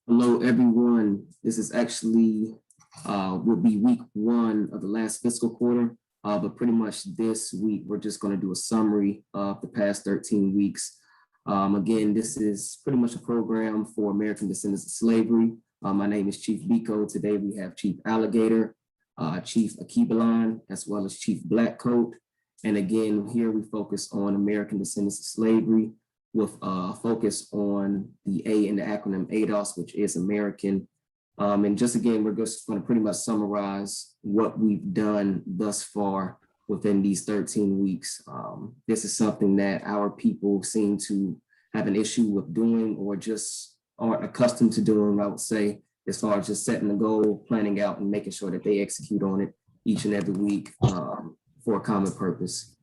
Hello, everyone. This is actually will be week one of the last fiscal quarter, but pretty much this week we're just going to do a summary of the past 13 weeks. Again, this is pretty much a program for American descendants of slavery. My name is Chief Biko. Today we have Chief Alligator, Chief Akibalon, as well as Chief Blackcoat. And again, here we focus on American descendants of slavery, with a focus on the A in the acronym ADOS, which is American. And just again, we're just going to pretty much summarize what we've done thus far within these 13 weeks. This is something that our people seem to have an issue with doing, or just aren't accustomed to doing, I would say, as far as just setting a goal, planning out, and making sure that they execute on it each and every week for a common purpose.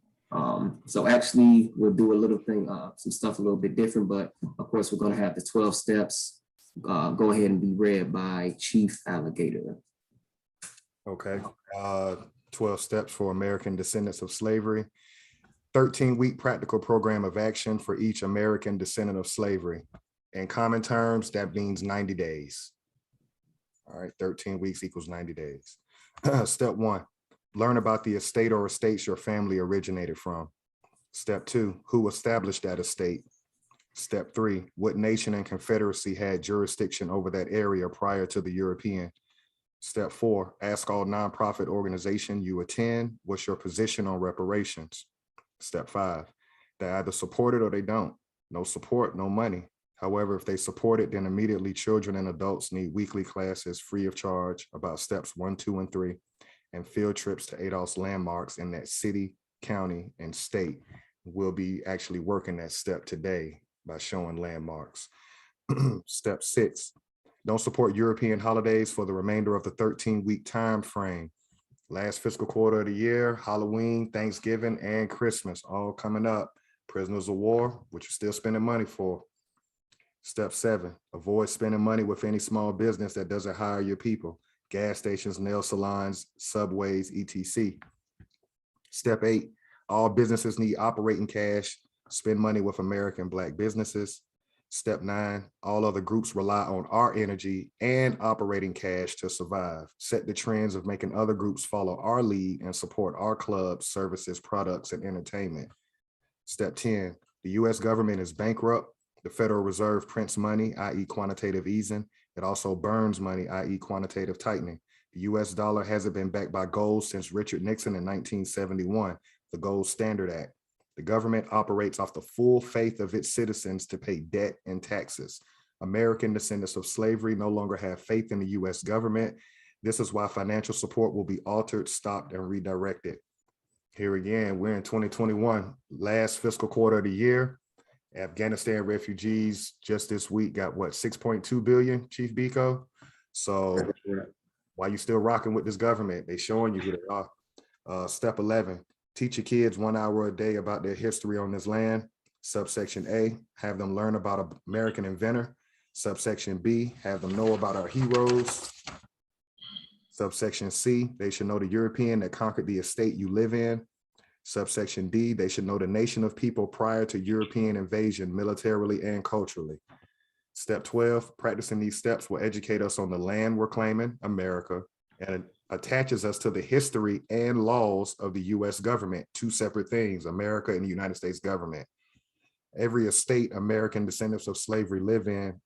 So actually we'll do a little thing, some stuff a little bit different, but of course we're going to have the 12 steps go ahead and be read by Chief Alligator. Okay, 12 steps for American descendants of slavery. 13-week practical program of action for each American descendant of slavery. In common terms, that means 90 days. All right, 13 weeks equals 90 days. Step 1. Learn about the estate or estates your family originated from. Step 2, who established that estate? Step 3, what nation and confederacy had jurisdiction over that area prior to the European? Step 4, ask all nonprofit organization you attend, what's your position on reparations? Step 5, they either support it or they don't. No support, no money. However, if they support it, then immediately children and adults need weekly classes free of charge about steps 1, 2, and 3. And field trips to ADOS landmarks in that city, county, and state. We'll be actually working that step today by showing landmarks. Step 6, don't support European holidays for the remainder of the 13-week time frame. Last fiscal quarter of the year, Halloween, Thanksgiving, and Christmas, all coming up. Prisoners of war, which you're still spending money for. Step 7, avoid spending money with any small business that doesn't hire your people. Gas stations, nail salons, subways, etc. Step 8, all businesses need operating cash. Spend money with American Black businesses. Step 9, all other groups rely on our energy and operating cash to survive. Set the trends of making other groups follow our lead and support our clubs, services, products, and entertainment. Step 10, the US government is bankrupt. The Federal Reserve prints money, i.e. quantitative easing. It also burns money, i.e. quantitative tightening. The US dollar hasn't been backed by gold since Richard Nixon in 1971, the Gold Standard Act. The government operates off the full faith of its citizens to pay debt and taxes. American descendants of slavery no longer have faith in the US government. This is why financial support will be altered, stopped, and redirected. Here again, we're in 2021, last fiscal quarter of the year. Afghanistan refugees just this week got what, 6.2 billion, Chief Biko? So why you still rocking with this government? They showing you who they are. Step 11, teach your kids 1 hour a day about their history on this land. Subsection A, have them learn about an American inventor. Subsection B, have them know about our heroes. Subsection C, they should know the European that conquered the estate you live in. Subsection D, they should know the nation of people prior to European invasion, militarily and culturally. Step 12, practicing these steps will educate us on the land we're claiming, America, and it attaches us to the history and laws of the US government, two separate things, America and the United States government. Every estate American descendants of slavery live in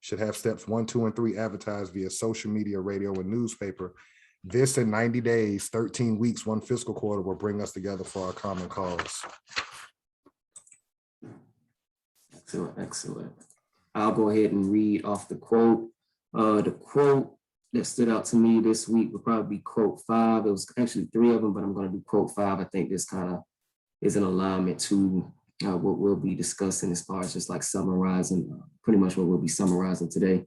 should have steps 1, 2, and 3 advertised via social media, radio, and newspaper. This in 90 days, 13 weeks, 1 fiscal quarter will bring us together for our common cause. Excellent, excellent. I'll go ahead and read off the quote. The quote that stood out to me this week would probably be quote 5. It was actually 3 of them, but I'm going to do quote 5. I think this kind of is in alignment to what we'll be discussing as far as just like summarizing, pretty much what we'll be summarizing today.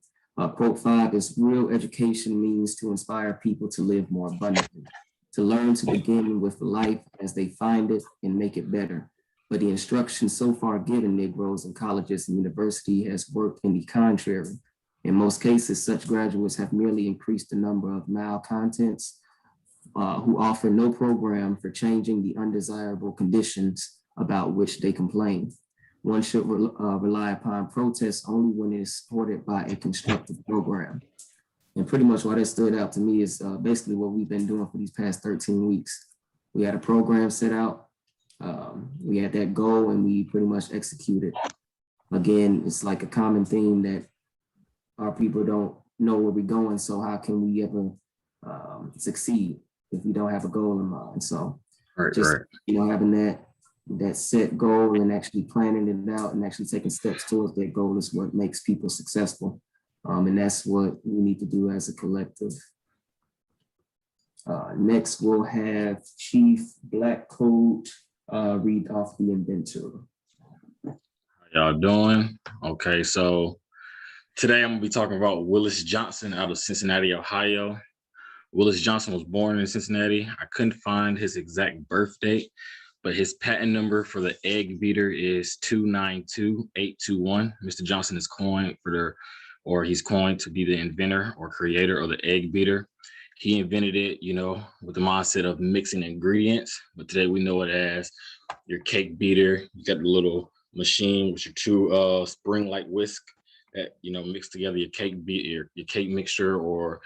Quote 5 is, real education means to inspire people to live more abundantly, to learn to begin with life as they find it and make it better. But the instruction so far given Negroes in colleges and university has worked in the contrary. In most cases, such graduates have merely increased the number of malcontents who offer no program for changing the undesirable conditions about which they complain. one should rely upon protests only when it is supported by a constructive program. And pretty much what that stood out to me is basically what we've been doing for these past 13 weeks. We had a program set out, we had that goal, and we pretty much executed. Again, it's like a common theme that our people don't know where we're going, so how can we ever succeed if we don't have a goal in mind? So just having that set goal and actually planning it out and actually taking steps towards that goal is what makes people successful. And that's what we need to do as a collective. Next, we'll have Chief Black Coat read off the Inventor. How y'all doing? Okay, so today I'm gonna be talking about Willis Johnson out of Cincinnati, Ohio. Willis Johnson was born in Cincinnati. I couldn't find his exact birth date, but his patent number for the egg beater is 292821. Mr. Johnson is coined he's coined to be the inventor or creator of the egg beater. He invented it, with the mindset of mixing ingredients, but today we know it as your cake beater. You got the little machine with your two spring-like whisk that mix together your cake your cake mixture or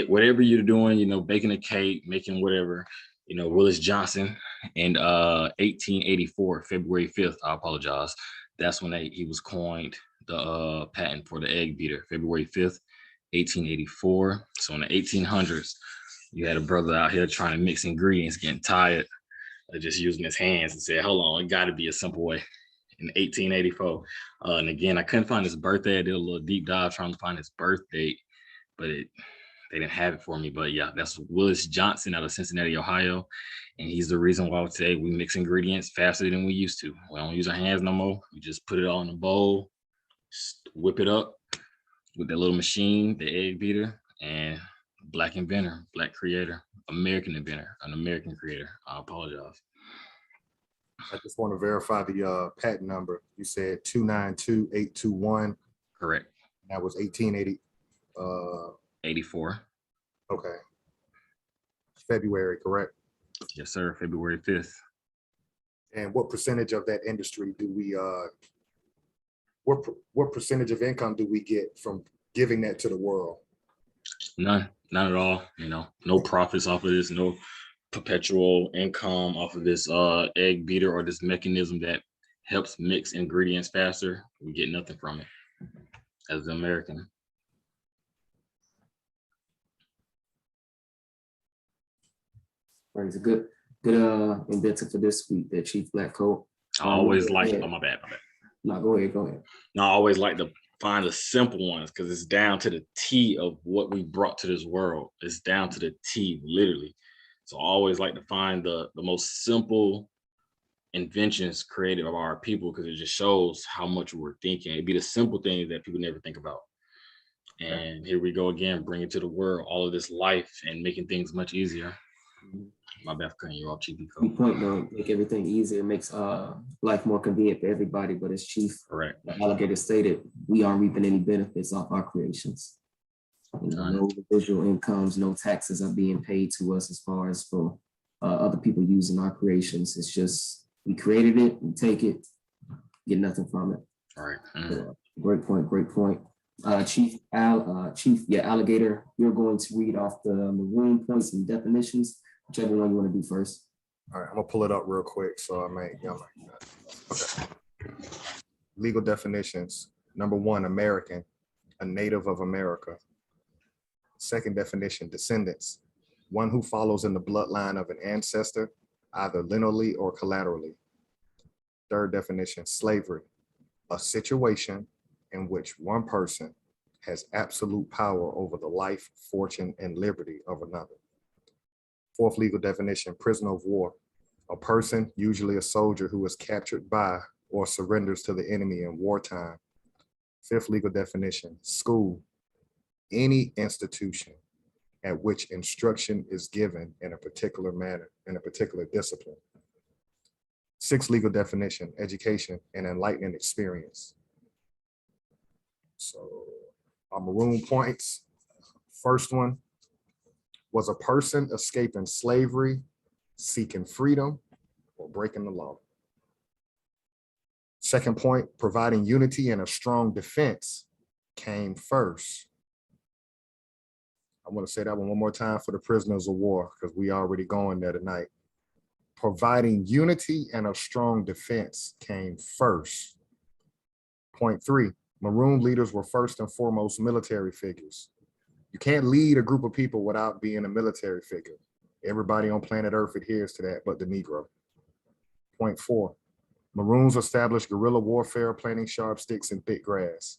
whatever you're doing, baking a cake, making whatever. Willis Johnson in 1884, February 5th, I apologize. That's when he was coined the patent for the egg beater, February 5th, 1884. So in the 1800s, you had a brother out here trying to mix ingredients, getting tired of just using his hands, and said, hold on, it got to be a simple way. In 1884. And again, I couldn't find his birthday. I did a little deep dive trying to find his birth date, but they didn't have it for me. But yeah, that's Willis Johnson out of Cincinnati, Ohio. And he's the reason why today we mix ingredients faster than we used to. We don't use our hands no more. We just put it all in a bowl, whip it up with that little machine, the egg beater, and Black inventor, Black creator, American inventor, an American creator. I apologize. I just want to verify the patent number. You said 292821. Correct. That was 1880. 84. Okay. February, correct? Yes, sir. February 5th. And what percentage of that industry do we what percentage of income do we get from giving that to the world? None at all. No profits off of this, no perpetual income off of this egg beater or this mechanism that helps mix ingredients faster. We get nothing from it as an American. Right, it's a good inventor for this week, that Chief Black Coat. I always like, oh, my bad. No, go ahead. No, I always like to find the simple ones because it's down to the T of what we brought to this world. It's down to the T, literally. So I always like to find the most simple inventions created by our people because it just shows how much we're thinking. It'd be the simple things that people never think about. And here we go again, bringing to the world all of this life and making things much easier. My bad for cutting you off, Chief. Key point though, make everything easier, makes life more convenient for everybody. But as Chief Alligator stated, we aren't reaping any benefits off our creations. No visual incomes, no taxes are being paid to us as far as for other people using our creations. It's just we created it, we take it, get nothing from it. All right. Great point. Chief Alligator, you're going to read off the maroon points and definitions, whichever one you want to do first. All right, I'm gonna pull it up real quick so I might. Okay. Legal definitions. Number 1, American, a native of America. Second definition, descendants, one who follows in the bloodline of an ancestor, either lineally or collaterally. Third definition, slavery, a situation in which one person has absolute power over the life, fortune, and liberty of another. Fourth legal definition, prisoner of war, a person, usually a soldier, who is captured by or surrenders to the enemy in wartime. Fifth legal definition, school, any institution at which instruction is given in a particular manner, in a particular discipline. Sixth legal definition, education and enlightening experience. So our maroon points, first one, was a person escaping slavery, seeking freedom, or breaking the law. Second point, providing unity and a strong defense came first. I want to say that one more time for the prisoners of war, because we already going there tonight. Providing unity and a strong defense came first. Point 3, Maroon leaders were first and foremost military figures. You can't lead a group of people without being a military figure. Everybody on planet Earth adheres to that, but the Negro. Point 4, Maroons established guerrilla warfare, planting sharp sticks in thick grass.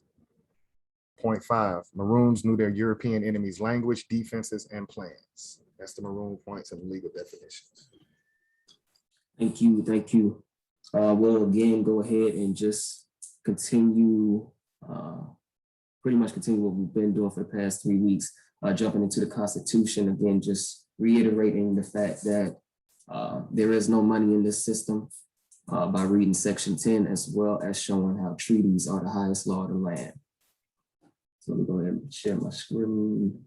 Point 5, Maroons knew their European enemies' language, defenses, and plans. That's the Maroon points and legal definitions. Thank you, thank you. We'll again go ahead and just continue, pretty much continue what we've been doing for the past 3 weeks, jumping into the Constitution. Again, just reiterating the fact that there is no money in this system by reading Section 10, as well as showing how treaties are the highest law of the land. So let me go ahead and share my screen.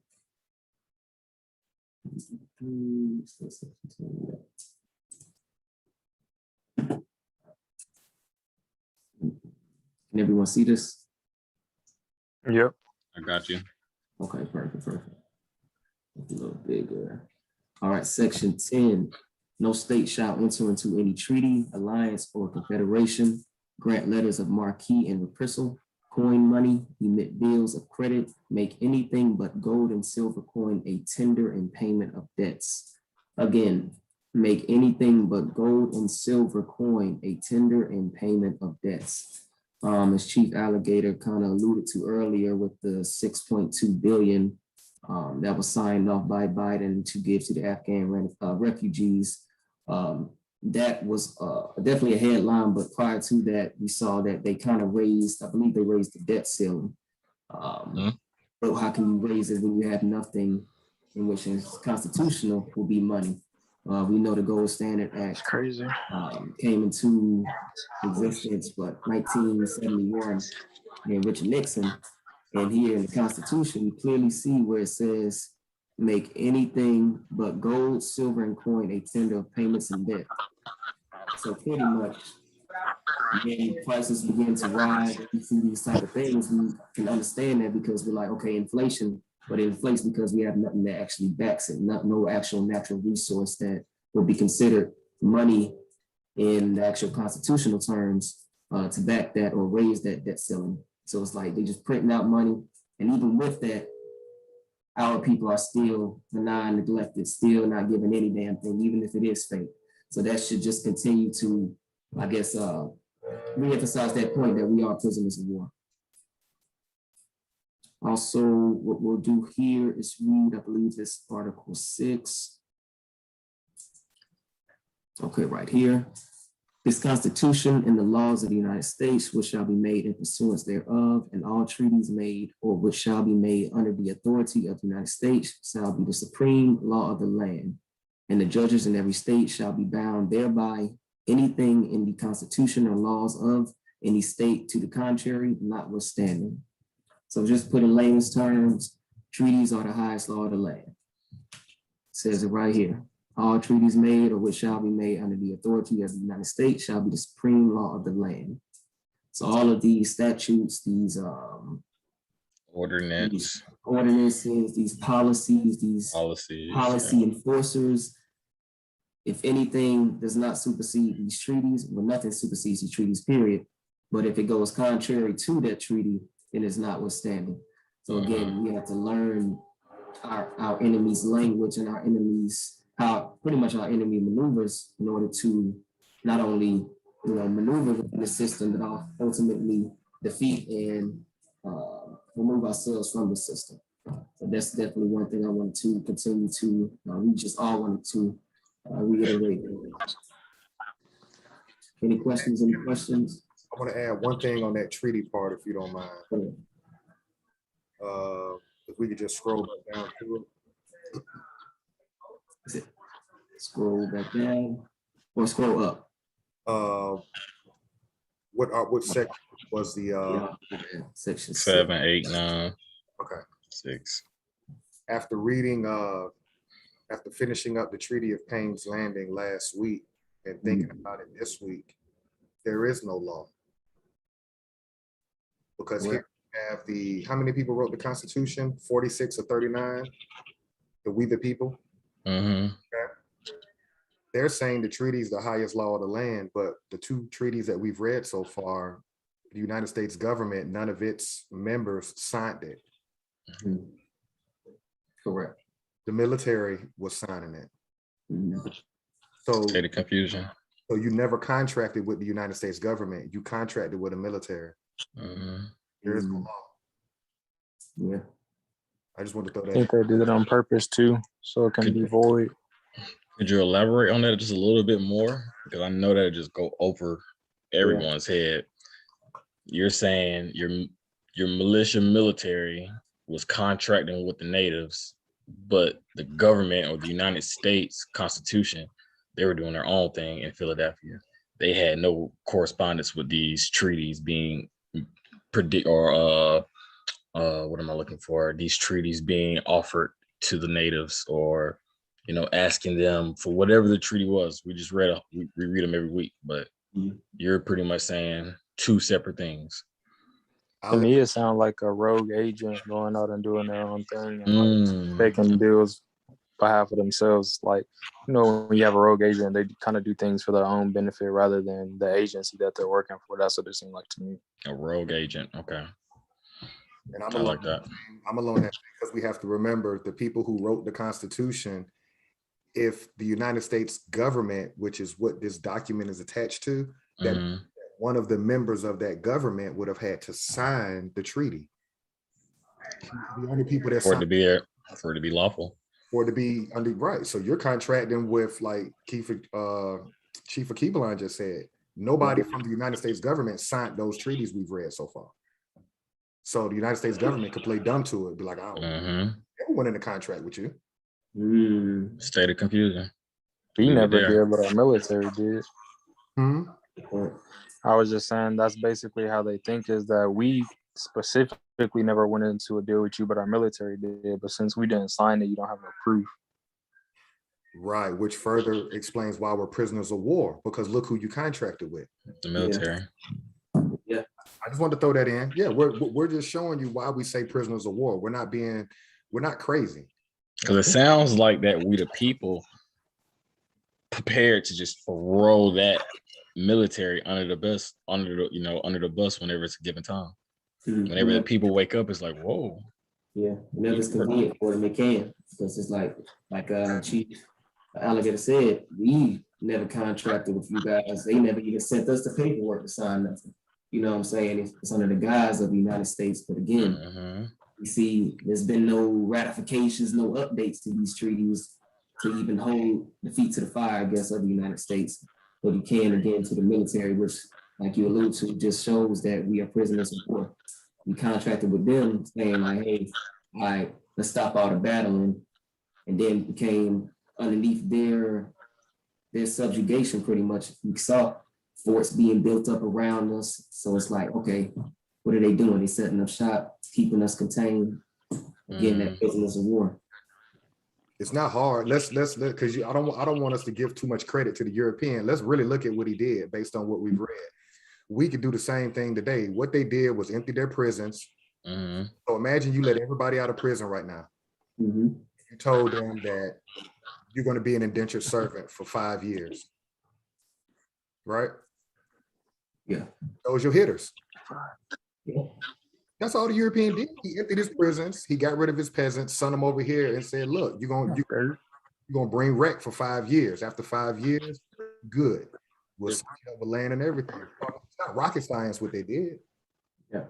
Can everyone see this? Yep. I got you. Okay, perfect, perfect. A little bigger. All right, Section 10. No state shall enter into any treaty, alliance, or confederation, grant letters of marque and reprisal, coin money, emit bills of credit, make anything but gold and silver coin a tender in payment of debts. Again, make anything but gold and silver coin a tender in payment of debts. As Chief Alligator kind of alluded to earlier with the 6.2 billion that was signed off by Biden to give to the Afghan refugees. That was definitely a headline, but prior to that, we saw that they kind of raised, I believe they raised the debt ceiling. But how can you raise it when you have nothing in which is constitutional will be money? We know the Gold Standard Act Crazy. came into existence, but 1971, and Richard Nixon. And here in the Constitution, you clearly see where it says, make anything but gold, silver, and coin a tender of payments and debt. So pretty much, when prices begin to rise, we see these type of things, we can understand that because we're like, okay, inflation, but it inflates because we have nothing that actually backs it, no actual natural resource that will be considered money in the actual constitutional terms to back that or raise that debt ceiling. So it's like they just printing out money. And even with that, our people are still benign, neglected, still not giving any damn thing, even if it is fake. So that should just continue to, I guess, reemphasize that point that we are prisoners of war. Also, what we'll do here is read, I believe this Article 6. Okay, right here. This Constitution and the laws of the United States, which shall be made in pursuance thereof, and all treaties made or which shall be made under the authority of the United States, shall be the supreme law of the land. And the judges in every state shall be bound thereby. Anything in the Constitution or laws of any state to the contrary, notwithstanding. So just put in layman's terms, treaties are the highest law of the land. It says it right here. All treaties made or which shall be made under the authority of the United States shall be the supreme law of the land. So all of these statutes, these ordinances, these policies, these policy enforcers, if anything does not supersede these treaties, well, nothing supersedes these treaties, period. But if it goes contrary to that treaty, then it's notwithstanding. So again, we have to learn our enemy's language and our enemy's pretty much our enemy maneuvers in order to not only maneuver within the system, but ultimately defeat and remove ourselves from the system. So that's definitely one thing I wanted to continue to, we just all wanted to reiterate. Any questions? Any questions? I want to add one thing on that treaty part, if you don't mind. If we could just scroll back down to it. Scroll back down or scroll up. What section was the section 7, 8, 9. Okay. 6. After reading after finishing up the Treaty of Payne's Landing last week and thinking about it this week, there is no law. Because Correct. here we have how many people wrote the Constitution? 46 or 39? We the people. Mm-hmm. They're saying the treaty is the highest law of the land, but the two treaties that we've read so far, the United States government, none of its members signed it. Mhm. Correct. The military was signing it. Mhm. So, State of confusion. so you never contracted with the United States government. You contracted with the military. Mm-hmm. There is no Mhm. law. Yeah. I just want to throw I that. think they did it on purpose too, so it can be void. Could you elaborate on that just a little bit more? Because I know that just go over everyone's head. You're saying your militia military was contracting with the natives, but the government or the United States Constitution, they were doing their own thing in Philadelphia. They had no correspondence with these treaties being what am I looking for? These treaties being offered to the natives, or asking them for whatever the treaty was. We just we read them every week, but Mhm. you're pretty much saying two separate things. To me, it sounds like a rogue agent going out and doing their own thing and Mm. making deals behalf of themselves. Like, when you have a rogue agent, they kind of do things for their own benefit rather than the agency that they're working for. That's what it seemed like to me. A rogue agent. Okay. And I like that. I'm alone because we have to remember the people who wrote the Constitution. If the United States government, which is what this document is attached to, that one of the members of that government would have had to sign the treaty. The only people that for it to be there, for it to be lawful. For it to be under right. So you're contracting with, like Chief Keebline just said, nobody from the United States government signed those treaties we've read so far. So the United States government could play dumb to it, be like, "Oh, never went into contract with you." State of confusion. We never did, but our military did. I was just saying that's basically how they think, is that we specifically never went into a deal with you, but our military did. But since we didn't sign it, you don't have no proof. Right, which further explains why we're prisoners of war, because look who you contracted with. The military. Yeah. I just wanted to throw that in. Yeah, we're just showing you why we say prisoners of war. We're not crazy. Because it sounds like that we the people prepared to just throw that military under the bus whenever it's a given time. Whenever the people wake up, it's like, whoa. Yeah, whenever it's convenient for them, they can. Because it's like Chief Alligator said, we never contracted with you guys. They never even sent us the paperwork to sign nothing. You know what I'm saying? It's under the guise of the United States. But again, you see, there's been no ratifications, no updates to these treaties to even hold the feet to the fire, I guess, of the United States. But you can, again, to the military, which, like you alluded to, just shows that we are prisoners of war. We contracted with them saying, like, hey, all right, let's stop all the battling. And then became underneath their subjugation, pretty much. We saw forts being built up around us. So it's like, okay, what are they doing? They setting up shop, keeping us contained. Again, that prisoners of war. It's not hard. Let's because I don't want us to give too much credit to the European. Let's really look at what he did based on what we've read. We could do the same thing today. What they did was empty their prisons. So imagine you let everybody out of prison right now. You told them that you're going to be an indentured servant for 5 years, right? Yeah. Those your hitters. Yeah. That's all the European did. He emptied his prisons. He got rid of his peasants, sent them over here, and said, "Look, you're gonna bring wreck for 5 years. After 5 years, good. We'll send you over land and everything." It's not rocket science what they did. Yeah.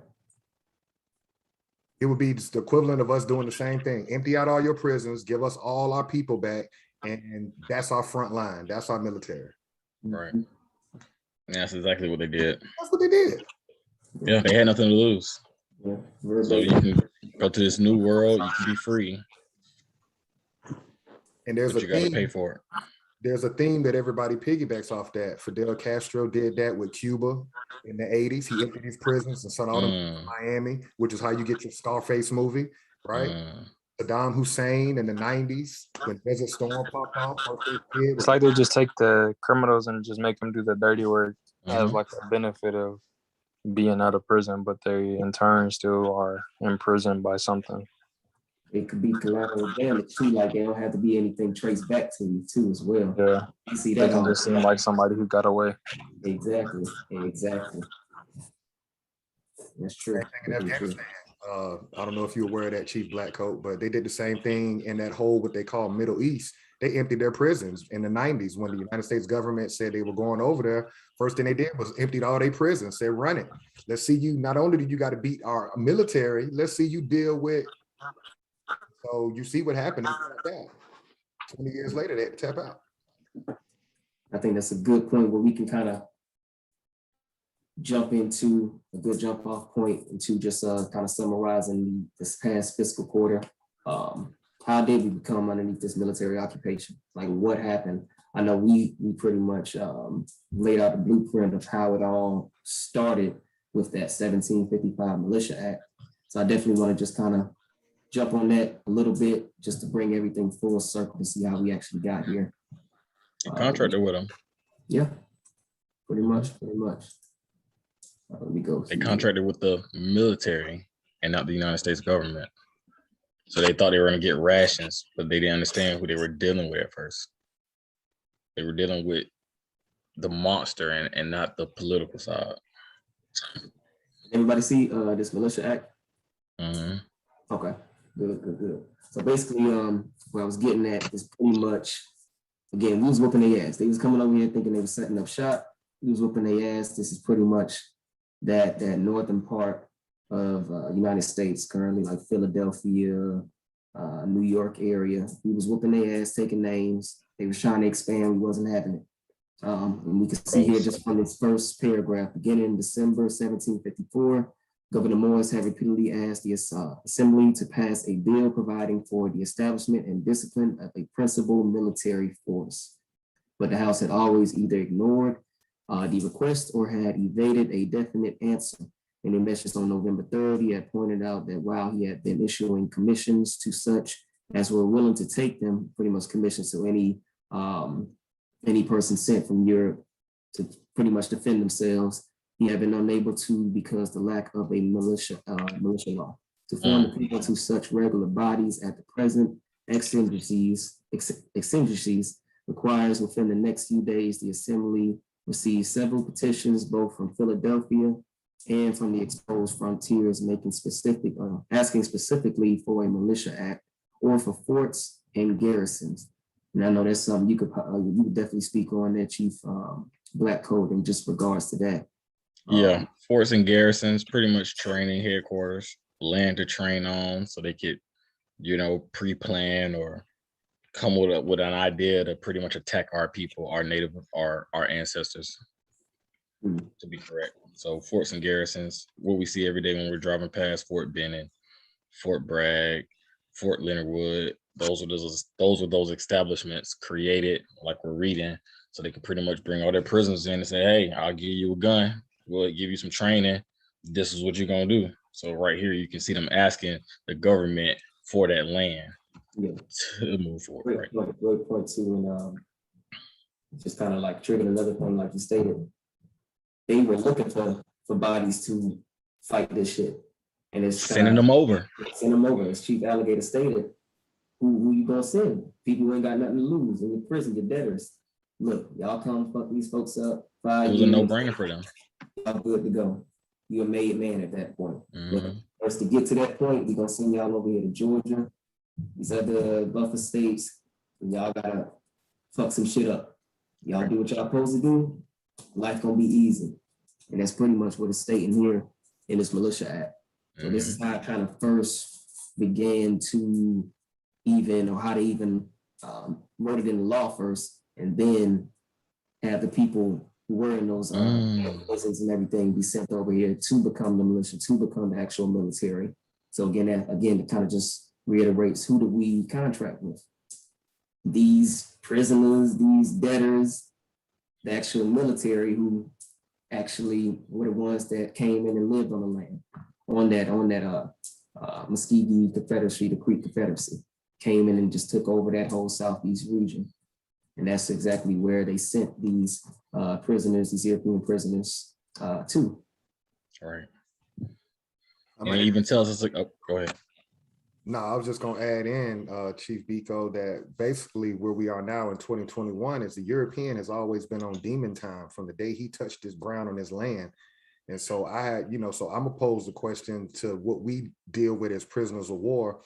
It would be the equivalent of us doing the same thing. Empty out all your prisons, give us all our people back, and that's our front line. That's our military. Right. And that's exactly what they did. That's what they did. Yeah, they had nothing to lose. Yeah. So you can go to this new world, you can be free. And there's but you gotta pay for it. There's a theme that everybody piggybacks off that. Fidel Castro did that with Cuba in the 80s. He emptied his prisons and sent all them to Miami, which is how you get your Scarface movie, right? Saddam Hussein in the 90s, when Desert Storm popped off. It's like they just take the criminals and just make them do the dirty work as like a benefit of being out of prison, but they in turn still are imprisoned by something. It could be collateral damage too, like there don't have to be anything traced back to you too as well. Yeah, You see they that can all just the seem time. like somebody who got away. Exactly, exactly. That's true. Same thing in Afghanistan. I don't know if you're aware of that, Chief Blackcoat, but they did the same thing in that whole, what they call Middle East. They emptied their prisons in the 90s when the United States government said they were going over there. First thing they did was emptied all their prisons, said, run it. Let's see you, not only do you got to beat our military, let's see you deal with. So you see what happened. 20 years later, they had to tap out. I think that's a good point where we can kind of jump into a good jump off point into just kind of summarizing this past fiscal quarter. How did we become underneath this military occupation? Like what happened? I know we pretty much laid out the blueprint of how it all started with that 1755 Militia Act. So I definitely want to just kind of jump on that a little bit just to bring everything full circle to see how we actually got here. Contracted with them. Yeah, pretty much. Let me go. They contracted with the military and not the United States government. So they thought they were going to get rations, but they didn't understand who they were dealing with at first. They were dealing with the monster and not the political side. Everybody see this Militia Act? Mm-hmm. Okay, good. So basically, what I was getting at is pretty much, again, we was whooping their ass. They was coming over here thinking they were setting up shop. We was whooping their ass. This is pretty much that northern part of United States, currently like Philadelphia, New York area. We was whooping their ass, taking names. They was trying to expand. We wasn't having it. And we can see here just from this first paragraph, beginning in December 1754, Governor Morris had repeatedly asked the Assembly to pass a bill providing for the establishment and discipline of a principal military force. But the House had always either ignored the request or had evaded a definite answer. And in message on November 3rd, he had pointed out that while he had been issuing commissions to such as were willing to take them, pretty much commissions to any person sent from Europe to pretty much defend themselves, he had been unable to because the lack of a militia law. To form the people to such regular bodies at the present exigencies requires within the next few days the Assembly receive several petitions both from Philadelphia and from the exposed frontiers asking specifically for a militia act or for forts and garrisons. And I know that's something you could definitely speak on that, Chief Blackcoat, in just regards to that. Yeah, forts and garrisons, pretty much training headquarters, land to train on so they could, pre-plan or come with an idea to pretty much attack our people, our ancestors, to be correct. So forts and garrisons, what we see every day when we're driving past Fort Benning, Fort Bragg, Fort Leonard Wood, those were those establishments created, like we're reading, so they could pretty much bring all their prisoners in and say, hey, I'll give you a gun, we'll give you some training, this is what you're gonna do. So right here, you can see them asking the government for that land to move forward. Great point too, and just kind of like triggered another point, like you stated, they were looking for bodies to fight this shit, and it's sending them over. Send them over, as Chief Alligator stated. Who you gonna send? People who ain't got nothing to lose in the prison, your debtors. Look, y'all come fuck these folks up. 5 years. It was a no-brainer for them. Y'all good to go. You're a made man at that point. But first, to get to that point, we're gonna send y'all over here to Georgia, these other buffer states, and y'all gotta fuck some shit up. Y'all do what y'all supposed to do, life gonna be easy. And that's pretty much what it's stating here in this Militia Act. So this is how it kind of first began to how they even wrote it in the law first, and then have the people who were in those prisons and everything be sent over here to become the militia, to become the actual military. So again, it kind of just reiterates, who do we contract with? These prisoners, these debtors, the actual military who actually were the ones that came in and lived on the land, on that Muskogee Confederacy, the Creek Confederacy, came in and just took over that whole Southeast region. And that's exactly where they sent these prisoners, these European prisoners to. Right. I'm And it even tells us like, oh, go ahead. No, I was just gonna add in, Chief Biko, that basically where we are now in 2021 is the European has always been on demon time from the day he touched his ground on his land. And so I had, so I'm gonna pose the question to what we deal with as prisoners of war.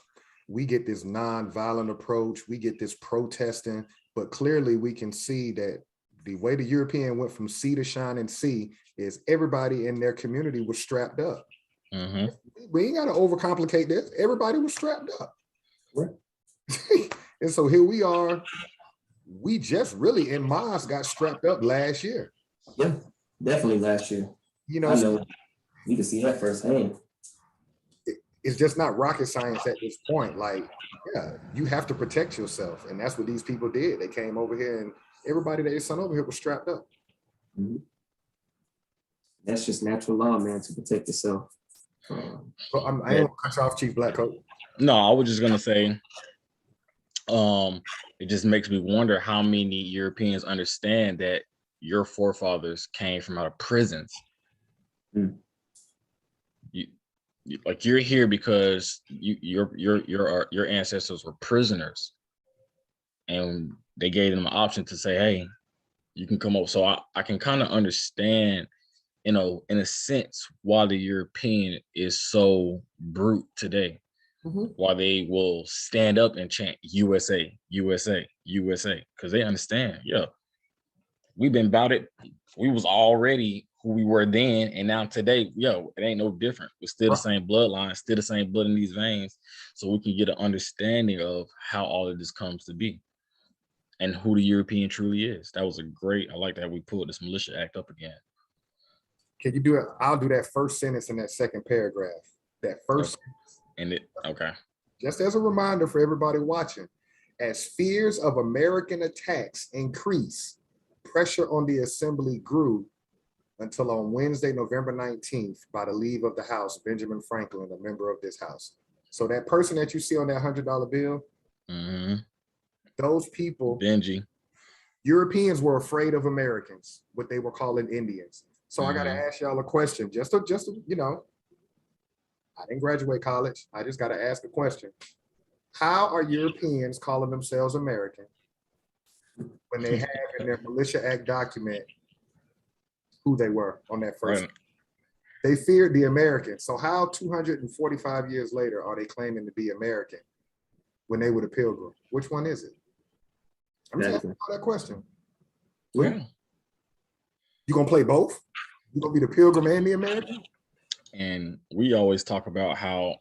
We get this non-violent approach, we get this protesting, but clearly we can see that the way the European went from sea to shining sea is everybody in their community was strapped up. Mm-hmm. We ain't got to overcomplicate this. Everybody was strapped up. Right. And so here we are. We just really in Mars got strapped up last year. Yeah, definitely last year. I know we can see that firsthand. It's just not rocket science at this point. Like, yeah, you have to protect yourself. And that's what these people did. They came over here and everybody that is sent over here was strapped up. Mm-hmm. That's just natural law, man, to protect yourself. So I ain't gonna cut you off, Chief Blackcoat. No, I was just gonna say, it just makes me wonder how many Europeans understand that your forefathers came from out of prisons. Mm. You're here because your ancestors were prisoners, and they gave them an option to say, "Hey, you can come up." So I can kind of understand, in a sense, why the European is so brute today. Mm-hmm. Why they will stand up and chant USA, USA, USA, because they understand, yeah, we've been about it. We was already who we were then, and now today, yo, it ain't no different. We're still the same bloodline, still the same blood in these veins, so we can get an understanding of how all of this comes to be and who the European truly is. That was I like that we pulled this militia act up again. Can you do it? I'll do that first sentence in that second paragraph. That first sentence. Okay. Just as a reminder for everybody watching, as fears of American attacks increase, pressure on the assembly grew until on Wednesday, November 19th, by the leave of the House, Benjamin Franklin, a member of this House. So that person that you see on that $100 bill, mm-hmm. Those people, Benji. Europeans were afraid of Americans, what they were calling Indians. So mm-hmm. I got to ask y'all a question, just to, I didn't graduate college. I just got to ask a question. How are Europeans calling themselves American when they have in their Militia Act document who they were on that first? Right. They feared the Americans. So how 245 years later are they claiming to be American when they were the Pilgrim? Which one is it? I'm just asking that question. Yeah. You gonna play both? You gonna be the Pilgrim and the American? And we always talk about how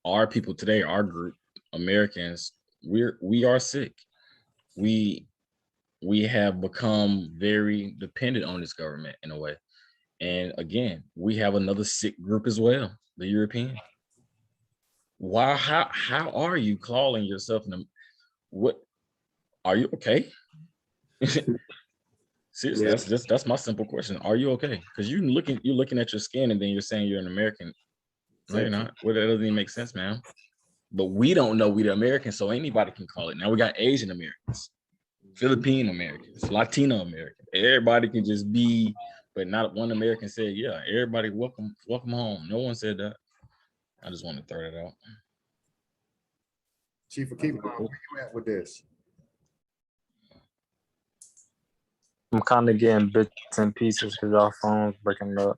our people today, our group, Americans, we are sick. We have become very dependent on this government in a way. And again, we have another sick group as well, the European. Why? How are you calling yourself what? Are you okay? Seriously, yeah. That's my simple question. Are you okay? Because you're looking at your skin and then you're saying you're an American. No, you're not. Well, that doesn't even make sense, man. But we don't know we're the Americans, so anybody can call it. Now we got Asian Americans, Philippine Americans, Latino Americans. Everybody can just be, but not one American said, yeah, everybody welcome home. No one said that. I just want to throw that out. Chief, keep going. Where you at with this? I'm kind of getting bits and pieces because our phone's breaking up.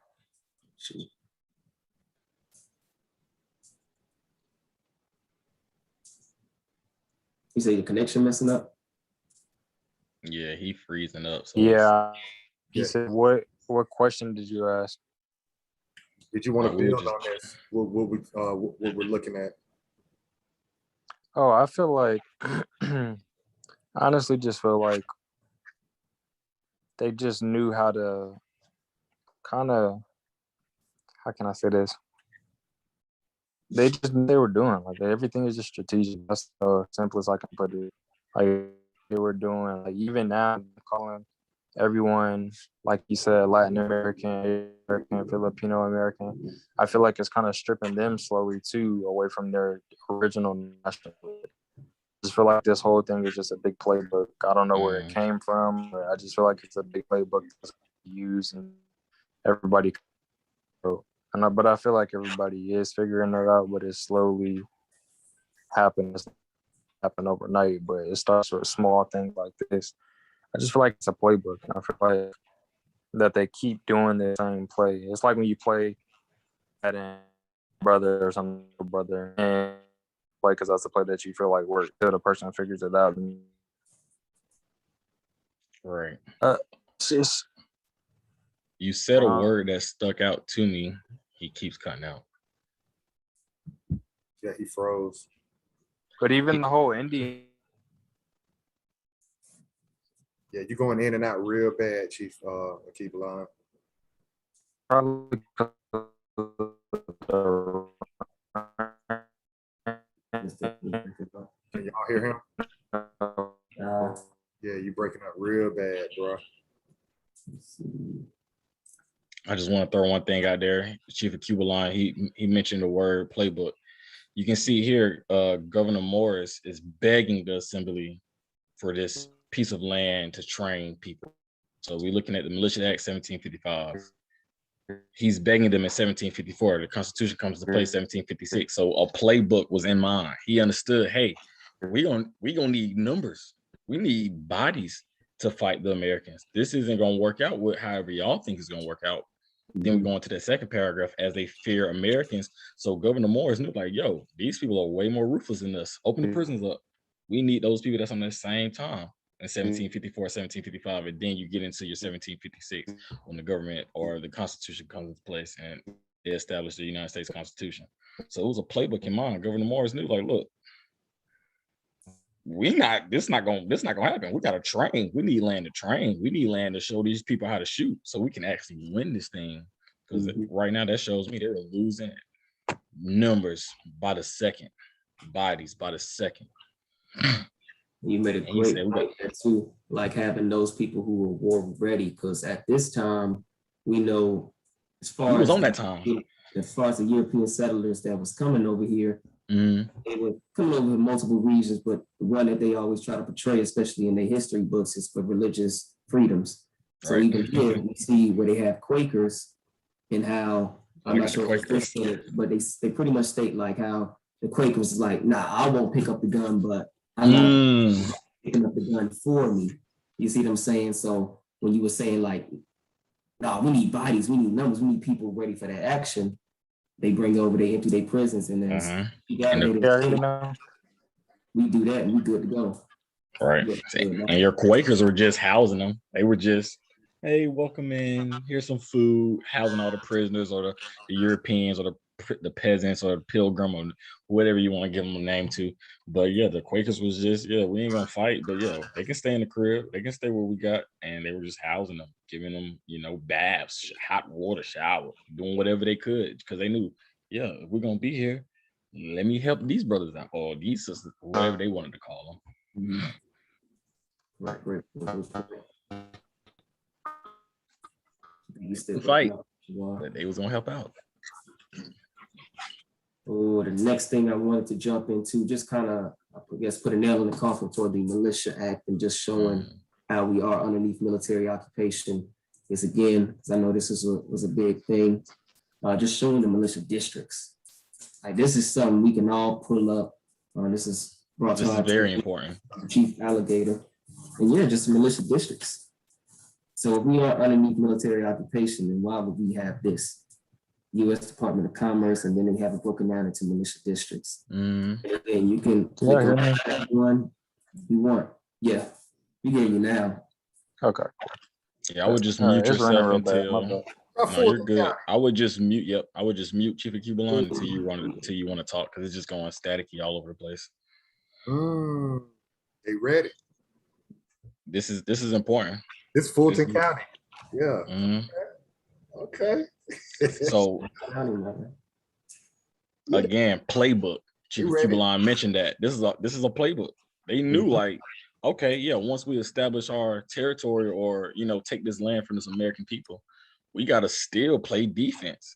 You say your connection messing up? Yeah, he freezing up. So yeah. He said, what question did you ask? Did you want to build on this? What we're looking at? Oh, I feel like, honestly, just feel like they just knew how to kind of, how can I say this? They were doing, like, everything is just strategic. That's the simplest I can put it. Like, they were doing, like, even now, calling everyone, like you said, Latin American, Filipino American. I feel like it's kind of stripping them slowly too away from their original nationality. I just feel like this whole thing is just a big playbook. I don't know where it came from, but I just feel like it's a big playbook to use and everybody. But I feel like everybody is figuring it out, but it's slowly happening. It's happen overnight, but it starts with small things like this. I just feel like it's a playbook, and I feel like that they keep doing the same play. It's like when you play at a brother or some brother and play because that's a play that you feel like works till the person figures it out. Right. It's just You said a word that stuck out to me. He keeps cutting out. Yeah, he froze. but even the whole Indian. Yeah, you're going in and out real bad, Chief. Keep line. Probably Can y'all hear him? Yeah, you breaking up real bad, bro. I just want to throw one thing out there. Chief of Cuba line, he mentioned the word playbook. You can see here, Governor Morris is begging the assembly for this piece of land to train people. So we're looking at the Militia Act 1755. He's begging them in 1754. The Constitution comes to play 1756. So a playbook was in mind. He understood, hey, we gonna need numbers. We need bodies to fight the Americans. This isn't gonna work out with however y'all think it's gonna work out. Then we go into the second paragraph as they fear Americans. So Governor Morris knew, like, yo, these people are way more ruthless than us. Open the prisons up. We need those people that's on the same time in 1754, 1755, and then you get into your 1756 when the government or the Constitution comes into place and they establish the United States Constitution. So it was a playbook in mind. Governor Morris knew, like, look, this not gonna happen. We gotta train. We need land to train. We need land to show these people how to shoot so we can actually win this thing. Because right now that shows me they're losing numbers by the second, bodies by the second. You made a great point there too, like having those people who were war ready, because at this time, we know as far as the European settlers that was coming over here, they were coming over in multiple regions, but the one that they always try to portray, especially in their history books, is for religious freedoms. So even here, we see where they have Quakers and how, I'm not sure if this said it, but they pretty much state like how the Quakers is like, nah, I won't pick up the gun, but I'm not picking up the gun for me. You see what I'm saying? So when you were saying like, nah, we need bodies, we need numbers, we need people ready for that action, they bring over, they empty their prisons, and then we do that and we good to go. Right. And your Quakers were just housing them. They were just, hey, welcome in, here's some food, housing all the prisoners or the Europeans or the peasants or the pilgrim or whatever you want to give them a name to. But yeah, the Quakers was just, we ain't gonna fight, but they can stay in the crib, they can stay where we got, and they were just housing them, giving them, baths, hot water, shower, doing whatever they could, because they knew, if we're gonna be here, let me help these brothers out, or these sisters, whatever they wanted to call them. Right. You still fight, but they was gonna help out. Oh, the next thing I wanted to jump into, just kind of, I guess, put a nail in the coffin toward the Militia Act and just showing how we are underneath military occupation is, again, because I know this was a big thing, just showing the militia districts. Like, this is something we can all pull up. This is brought to our very important. Chief Alligator. And just militia districts. So if we are underneath military occupation, then why would we have this? U.S. Department of Commerce, and then they have it broken down into militia districts. And you can click on that one you want. Yeah, we hear you now. Okay. Yeah, I would just mute yourself until. No, you're good. I would just mute. I would just mute Chief of Cuba line until you want to talk, because it's just going staticky all over the place. They ready. This is important. This Fulton County. Yeah. Okay. So again, playbook. Chief of Cuba line mentioned that this is a playbook. They knew, like, okay, once we establish our territory or take this land from this American people, we gotta still play defense.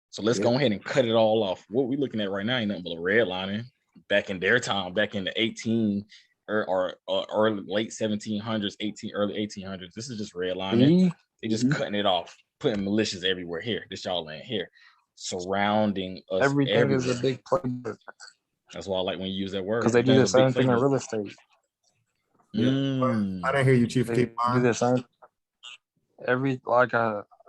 So let's go ahead and cut it all off. What we're looking at right now ain't nothing but a redlining. Back in their time, back in the 18 or early late 1700s, early 1800s, this is just redlining. They just cutting it off. putting militias everywhere here. This y'all land here, surrounding us. Everything is a everywhere. big playbook That's why I like when you use that word. because they do the Everything's a big same thing in playbook. real estate. Yeah. I didn't hear you, Chief. They Keep do on. the same.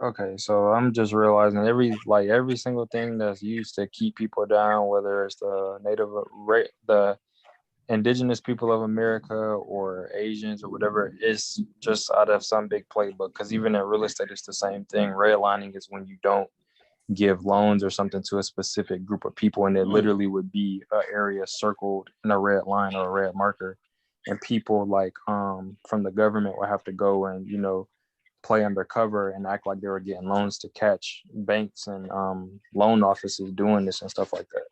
Okay, so I'm just realizing every single thing that's used to keep people down, whether it's the indigenous people of America or Asians or whatever, is just out of some big playbook. Because even in real estate, it's the same thing. Redlining is when you don't give loans or something to a specific group of people, and it literally would be an area circled in a red line or a red marker, and people from the government would have to go and play undercover and act like they were getting loans to catch banks and loan offices doing this and stuff like that.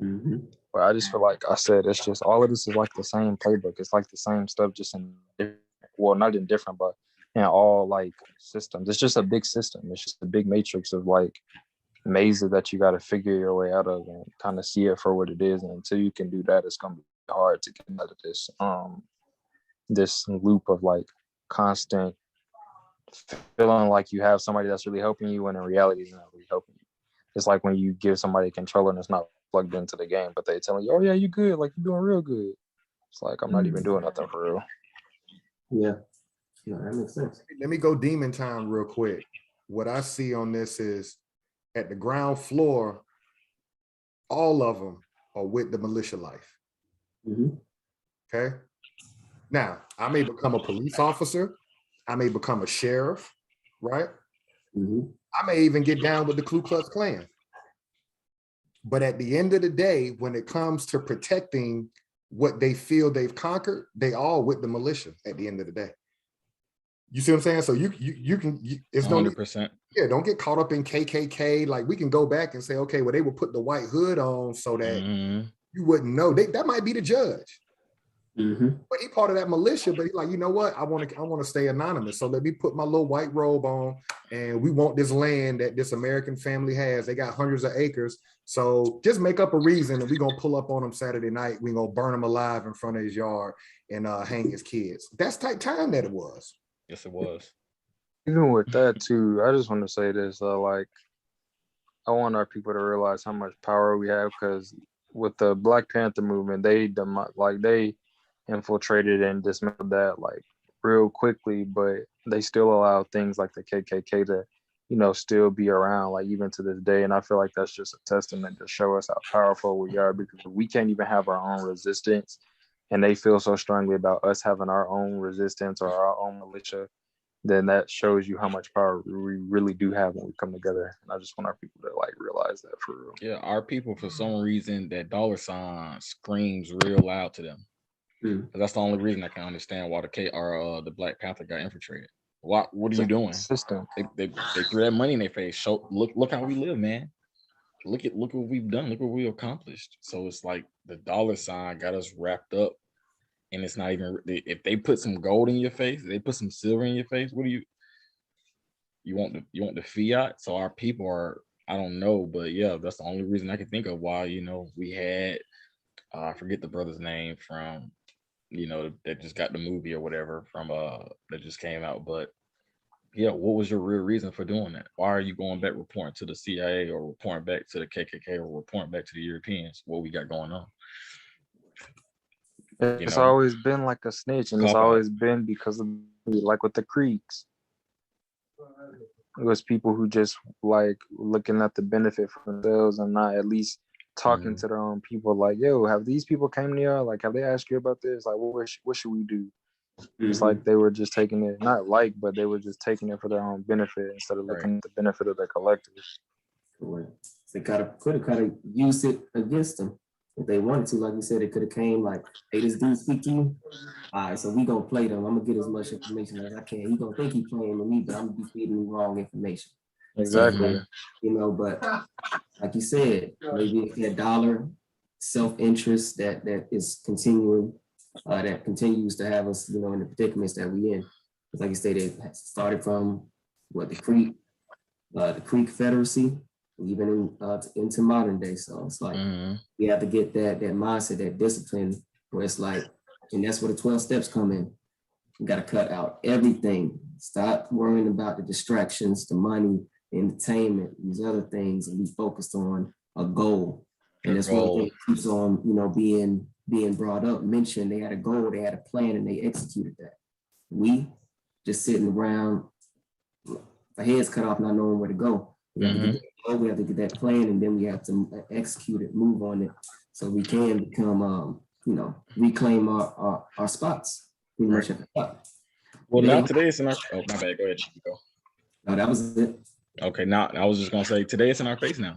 Mm-hmm. But I just feel like I said, it's just all of this is like the same playbook. It's like the same stuff, just in different, well, not in different, but in all like systems. It's just a big system. It's just a big matrix of like mazes that you got to figure your way out of and kind of see it for what it is. And until you can do that, it's gonna be hard to get out of this loop of like constant feeling like you have somebody that's really helping you when in reality is not really helping you. It's like when you give somebody a controller and it's not plugged into the game, but they telling you, oh yeah, you good, like you're doing real good. It's like I'm not even doing nothing for real. Yeah, that makes sense. Let me go demon time real quick. What I see on this is at the ground floor, all of them are with the militia life. Mm-hmm. Okay. Now, I may become a police officer. I may become a sheriff, right? Mm-hmm. I may even get down with the Ku Klux Klan. But at the end of the day, when it comes to protecting what they feel they've conquered, they all with the militia at the end of the day. You see what I'm saying? So you can, it's no 100%. Yeah, don't get caught up in KKK. Like we can go back and say, okay, well, they would put the white hood on so that you wouldn't know. That might be the judge. Mm-hmm. But he part of that militia, but he's like, you know what? I want to stay anonymous. So let me put my little white robe on, and we want this land that this American family has. They got hundreds of acres. So just make up a reason, and we're gonna pull up on him Saturday night. We're gonna burn him alive in front of his yard and hang his kids. That's type time that it was. Yes, it was. Even with that too, I just want to say this, like I want our people to realize how much power we have, because with the Black Panther movement, they infiltrated and dismantled that like real quickly, but they still allow things like the KKK to, still be around, like even to this day. And I feel like that's just a testament to show us how powerful we are, because we can't even have our own resistance, and they feel so strongly about us having our own resistance or our own militia. Then that shows you how much power we really do have when we come together. And I just want our people to like realize that for real. Yeah, our people, for some reason, that dollar sign screams real loud to them. That's the only reason I can understand why the Black Panther got infiltrated. What are you doing? System. They threw that money in their face. Look how we live, man. Look what we've done. Look what we accomplished. So it's like the dollar sign got us wrapped up, and it's not even. If they put some gold in your face, they put some silver in your face. What do you want the fiat? So our people are. I don't know, but yeah, that's the only reason I can think of why we had. I forget the brother's name from. That just got the movie or whatever from that just came out. But yeah, what was your real reason for doing that? Why are you going back reporting to the CIA or reporting back to the KKK or reporting back to the Europeans what we got going on? It's always been like a snitch, and it's always been because of like with the Creeks. It was people who just like looking at the benefit for themselves and not at least talking to their own people, like, yo, have these people came to you? Like, have they asked you about this? Like, what should we do? It's like they were just taking it, but they were just taking it for their own benefit instead of looking at the benefit of the collective. They could have kind of used it against them if they wanted to. Like you said, it could have came like, hey, this dude speak to you. All right, so we gonna play them. I'm gonna get as much information as I can. He gonna think he playing with me, but I'm gonna be feeding him wrong information. Exactly. So, but like you said, maybe it's that dollar self-interest that is continuing, that continues to have us, in the predicaments that we in. Because like you said, it started from the Creek Confederacy, even into modern day. So it's like we have to get that mindset, that discipline, where it's like, and that's where the 12 steps come in. You got to cut out everything Stop worrying about the distractions, the money, the entertainment, these other things, and be focused on a goal. And that's one thing that keeps on, being brought up, mentioned. They had a goal, they had a plan, and they executed that. We just sitting around, our heads cut off, not knowing where to go. We have to get that goal, we have to get that plan, and then we have to execute it, move on it, so we can become, reclaim our spots pretty much at the top. Well, now today it's in our. Oh, my bad. Go ahead, Chico. No, that was it. Okay, now I was just gonna say today it's in our face now.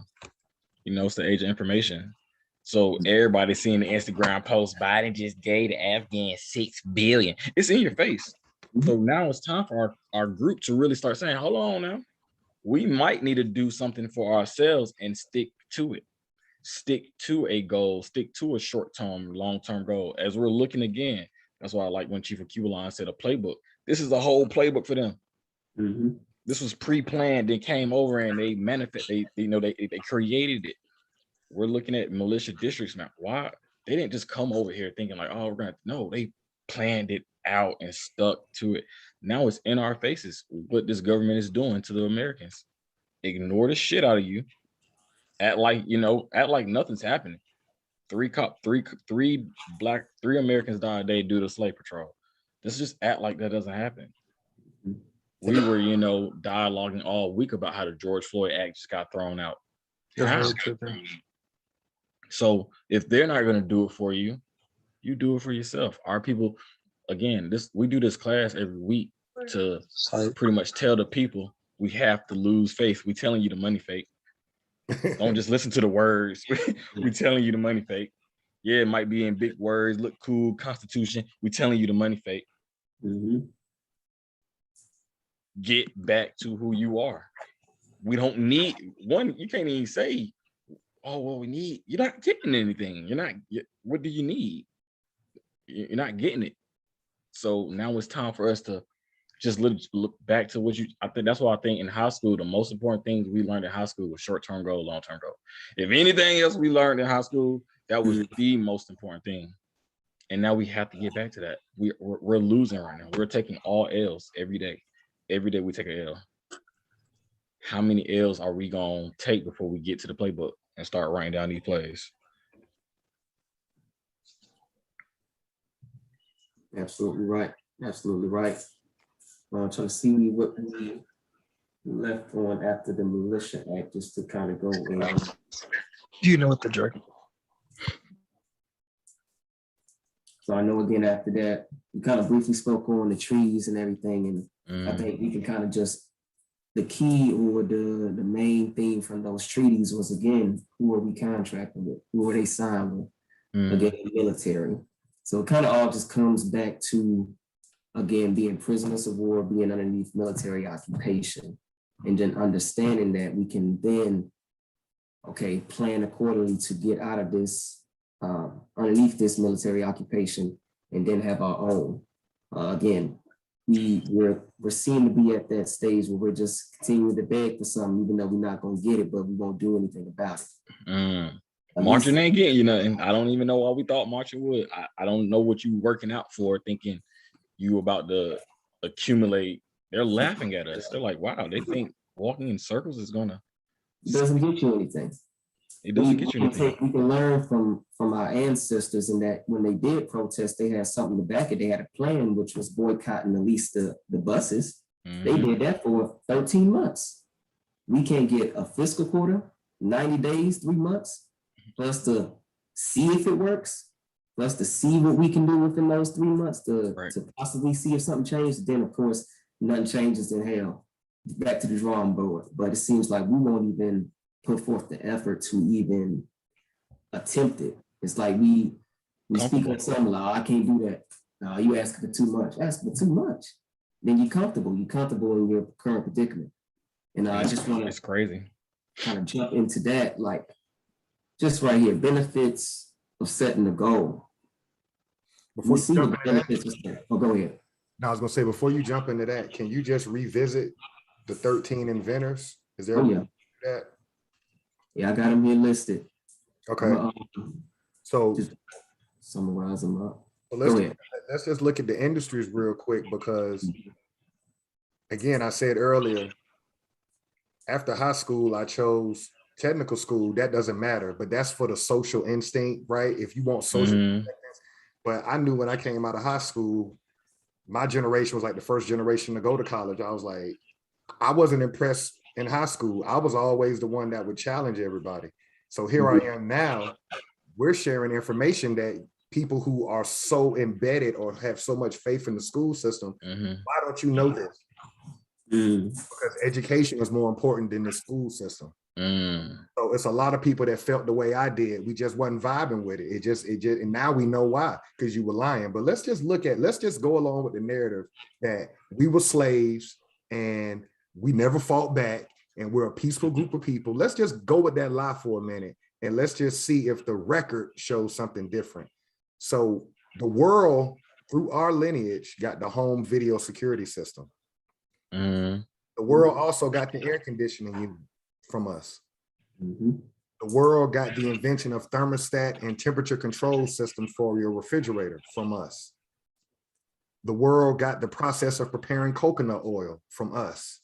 It's the age of information. So everybody's seeing the Instagram post, Biden just gave the Afghans $6 billion. It's in your face. So now it's time for our group to really start saying, hold on now. We might need to do something for ourselves and stick to it. Stick to a goal, stick to a short-term, long-term goal. As we're looking again, that's why I like when Chief of Q-Line said a playbook. This is the whole playbook for them. This was pre-planned, they came over and they manifest, they created it. We're looking at militia districts now. Why? They didn't just come over here thinking like, oh, no, they planned it out and stuck to it. Now it's in our faces what this government is doing to the Americans. Ignore the shit out of you. Act like nothing's happening. Three Americans die a day due to slave patrol. Let's just act like that doesn't happen. We were, dialoguing all week about how the George Floyd Act just got thrown out. So if they're not going to do it for you, you do it for yourself. Our people, again, we do this class every week to pretty much tell the people we have to lose faith. We telling you the money fake. Don't just listen to the words. We telling you the money fake. Yeah, it might be in big words, look cool, Constitution. We telling you the money fake. Get back to who you are. We don't need one. You can't even say, oh, well, we need. You're not getting anything. What do you need? You're not getting it. So now it's time for us to just look back to I think that's why I think in high school, the most important things we learned in high school was short-term goal, long-term goal. If anything else we learned in high school, that was the most important thing. And now we have to get back to that. We're losing right now. We're taking all L's every day. Every day we take an L. How many L's are we going to take before we get to the playbook and start writing down these plays? Absolutely right. Absolutely right. I'm trying to see what we left on after the Militia Act, just to kind of go around. You know what the jerk. So I know again after that, we kind of briefly spoke on the trees and everything, and I think we can kind of just, the key or the main thing from those treaties was, again, who are we contracting with? Who are they signed with? Again, the military. So it kind of all just comes back to, again, being prisoners of war, being underneath military occupation, and then understanding that we can then, plan accordingly to get out of this, underneath this military occupation, and then have our own. Again, we're seem to be at that stage where we're just continuing to beg for something, even though we're not going to get it, but we won't do anything about it. Marching ain't getting you nothing. I don't even know why we thought marching would. I don't know what you working out for, thinking you about to accumulate. They're laughing at us. They're like, wow, they think walking in circles is gonna. It doesn't get you anything. It doesn't get you anything. We can learn from our ancestors in that when they did protest, they had something to back it. They had a plan, which was boycotting at least the buses. They did that for 13 months. We can't get a fiscal quarter, 90 days, 3 months, plus to see if it works, plus to see what we can do within those 3 months to possibly see if something changed. Then, of course, nothing changes in hell. Back to the drawing board. But it seems like we won't even put forth the effort to even attempt it. It's like we speak on something like, I can't do that. No, you asking for too much. Ask for too much. Then you're comfortable. You're comfortable in your current predicament. And I just want to crazy. Kind of jump into that, like just right here, benefits of setting the goal. Before you see the benefits of that. Oh, go ahead. No, I was gonna say, before you jump into that, can you just revisit the 13 inventors? Is there that? Yeah, I got them here listed. Okay. So just summarize them up. So let's just look at the industries real quick, because again, I said earlier, after high school, I chose technical school. That doesn't matter, but that's for the social instinct, right? If you want social, but I knew when I came out of high school, my generation was like the first generation to go to college. I was like, I wasn't impressed in high school. I was always the one that would challenge everybody. So here I am now. We're sharing information that people who are so embedded or have so much faith in the school system, why don't you know this? Because education is more important than the school system. So it's a lot of people that felt the way I did. We just wasn't vibing with it. It just, and now we know why, because you were lying. But let's just go along with the narrative that we were slaves and we never fought back and we're a peaceful group of people. Let's just go with that lie for a minute and let's just see if the record shows something different. So the world, through our lineage, got the home video security system. The world also got the air conditioning unit from us. The world got the invention of thermostat and temperature control system for your refrigerator from us. The world got the process of preparing coconut oil from us.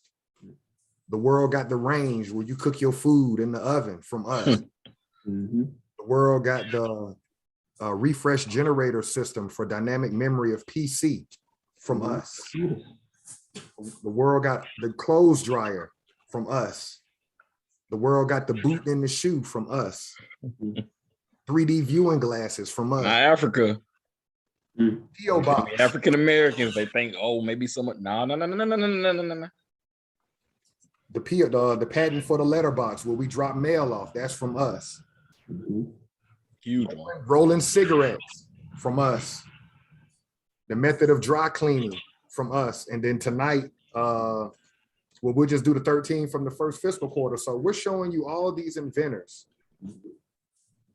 The world got the range where you cook your food in the oven from us. The world got the refresh generator system for dynamic memory of PC from us. The world got the clothes dryer from us. The world got the boot in the shoe from us. 3D viewing glasses from us. Not Africa. PO box. African Americans, they think, oh, maybe someone. No. The patent for the letterbox where we drop mail off, that's from us. Huge one. Rolling cigarettes from us. The method of dry cleaning from us. And then tonight, well, we'll just do the 13 from the first fiscal quarter. So we're showing you all these inventors.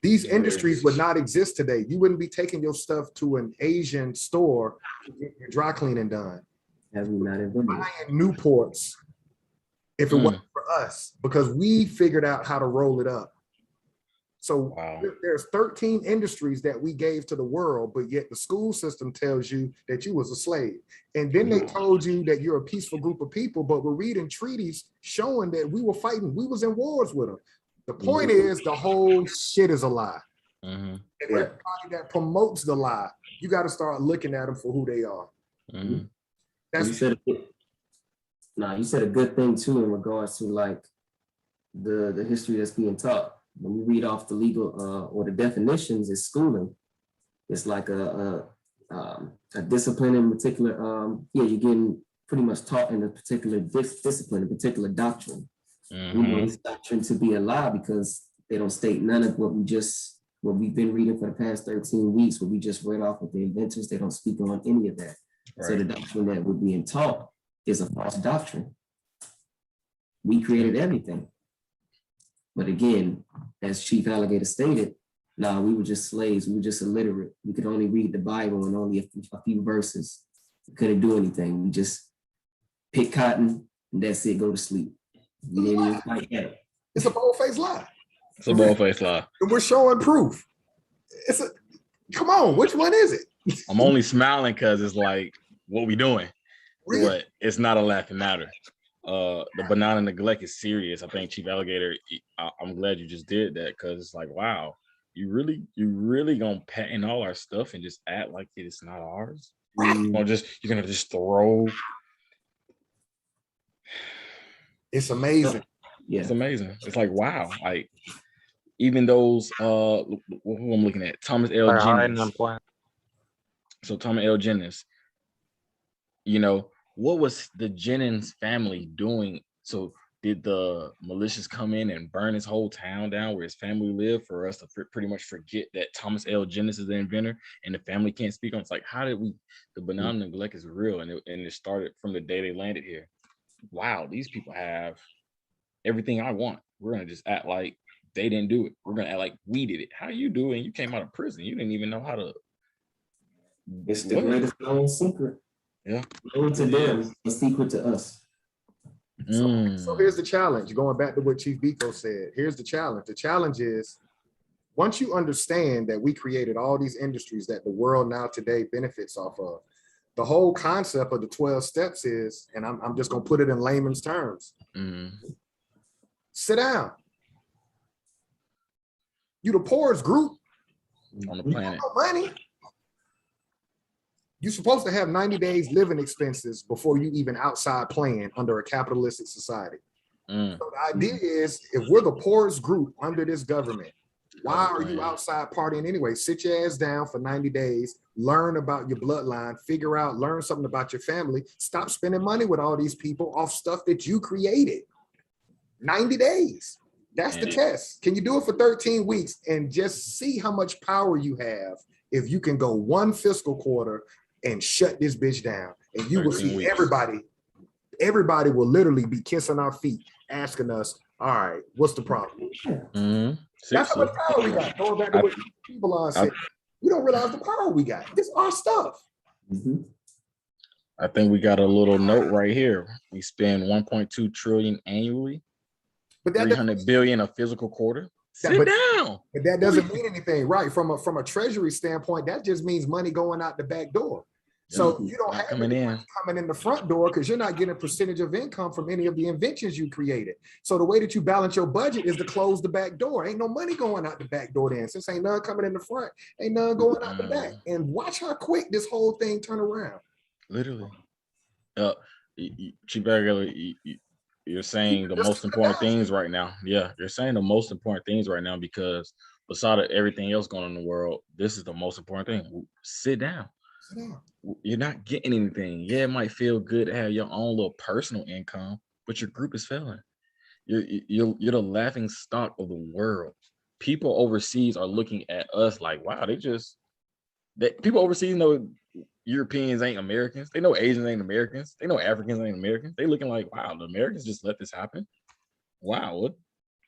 These industries would not exist today. You wouldn't be taking your stuff to an Asian store to get your dry cleaning done. As we not invented. Buying Newports if it wasn't for us, because we figured out how to roll it up. So there's 13 industries that we gave to the world, but yet the school system tells you that you was a slave. And then they told you that you're a peaceful group of people, but we're reading treaties showing that we were fighting, we was in wars with them. The point is the whole shit is a lie. And everybody that promotes the lie, you got to start looking at them for who they are. That's you said a good thing too in regards to like the history that's being taught. When you read off the legal or the definitions, it's schooling. It's like a discipline in particular. You're getting pretty much taught in a particular discipline, a particular doctrine. We know this doctrine to be a lie because they don't state none of what we've been reading for the past 13 weeks, what we just read off with the inventors. They don't speak on any of that. So the doctrine that we're being taught is a false doctrine. We created everything. But again, as Chief Alligator stated, we were just slaves. We were just illiterate. We could only read the Bible and only a few verses. We couldn't do anything. We just pick cotton and that's it, go to sleep. We didn't even fight that. It's a bold-faced lie. It's a bold-faced lie. And we're showing proof. Come on, which one is it? I'm only smiling because it's like, what we doing? Really? But it's not a laughing matter. The banana neglect is serious. I think Chief Alligator, I'm glad you just did that because it's like, wow, you really gonna patent all our stuff and just act like it's not ours? Or you're gonna just throw. It's amazing. Yeah. It's amazing. It's like, wow. Like, even those, who I'm looking at, Thomas L. Jennings. So Thomas L. Jennings, you know, what was the Jennings family doing? So did the militias come in and burn his whole town down where his family lived for us to pretty much forget that Thomas L. Jennings is the inventor and the family can't speak on? It's like, how did the banana neglect is real, and it started from the day they landed here. Wow, these people have everything I want. We're gonna just act like they didn't do it. We're gonna act like we did it. How you do it? And you came out of prison. You didn't even know how to. It's the greatest known secret. Yeah. Known to them, a secret to us. So here's the challenge. Going back to what Chief Biko said, here's the challenge. The challenge is, once you understand that we created all these industries that the world now today benefits off of, The whole concept of the 12 steps is, and I'm just gonna put it in layman's terms. Sit down. You the poorest group on the planet. no money. You're supposed to have 90 days living expenses before you even outside playing under a capitalistic society. So the idea is, if we're the poorest group under this government, why are you outside partying anyway? Sit your ass down for 90 days, learn about your bloodline, figure out, learn something about your family. Stop spending money with all these people off stuff that you created. 90 days. That's the test. Can you do it for 13 weeks and just see how much power you have if you can go one fiscal quarter and shut this bitch down? And you will see weeks. Everybody will literally be kissing our feet, asking us, all right, what's the problem? That's how much power we got. Going back to what people are saying. We don't realize the power we got. This is our stuff. I think we got a little note right here. We spend 1.2 trillion annually, but 300 billion a physical quarter. Sit down. But that doesn't mean anything, right? From a treasury standpoint, that just means money going out the back door. So you don't have coming in the front door because you're not getting a percentage of income from any of the inventions you created. So the way that you balance your budget is to close the back door. Ain't no money going out the back door then. Since ain't none coming in the front, ain't none going out the back. And watch how quick this whole thing turn around. Literally. Chief Bagger, you're saying the most important things right now. Yeah, you're saying the most important things right now because beside everything else going on in the world, this is the most important thing. Sit down. You're not getting anything. Yeah, it might feel good to have your own little personal income, but your group is failing. You're the laughing stock of the world. People overseas are looking at us like, wow, people overseas know Europeans ain't Americans. They know Asians ain't Americans. They know Africans ain't Americans. They looking like, wow, the Americans just let this happen. Wow, what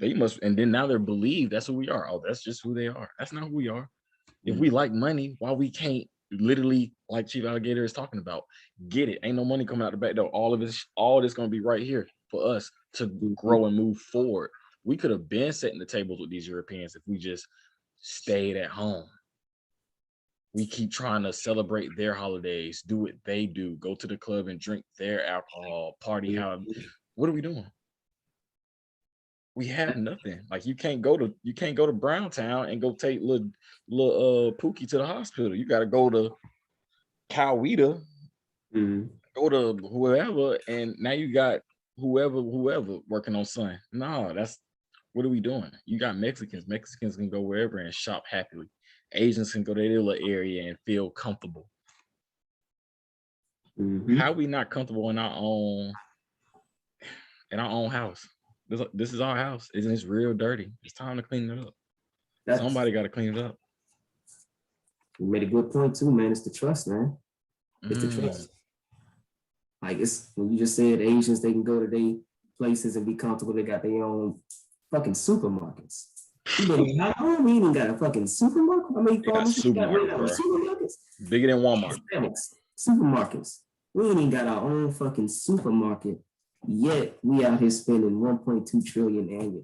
they must, and then now they're believed that's who we are. Oh, that's just who they are. That's not who we are. If we like money, why we can't literally, like Chief Alligator is talking about, get it? Ain't no money coming out the back door. All this gonna be right here for us to grow and move forward. We could have been setting the tables with these Europeans if we just stayed at home. We keep trying to celebrate their holidays, do what they do, go to the club and drink their alcohol, party how. What are we doing? We have nothing. Like you can't go to Browntown and go take little Pookie to the hospital. You got to go to Coweta, go to whoever, and now you got whoever working on Sun. No, what are we doing? You got Mexicans. Mexicans can go wherever and shop happily. Asians can go to their little area and feel comfortable. How are we not comfortable in our own house? This is our house. Isn't it real dirty? It's time to clean it up. Somebody got to clean it up. You made a good point too, man. It's the trust, man. It's the trust. Like it's when you just said Asians, they can go to their places and be comfortable. They got their own fucking supermarkets. How long we even got a fucking supermarket? I mean, supermarkets bigger than Walmart. Supermarkets. We ain't even got our own fucking supermarket. Yet we out here spending 1.2 trillion annually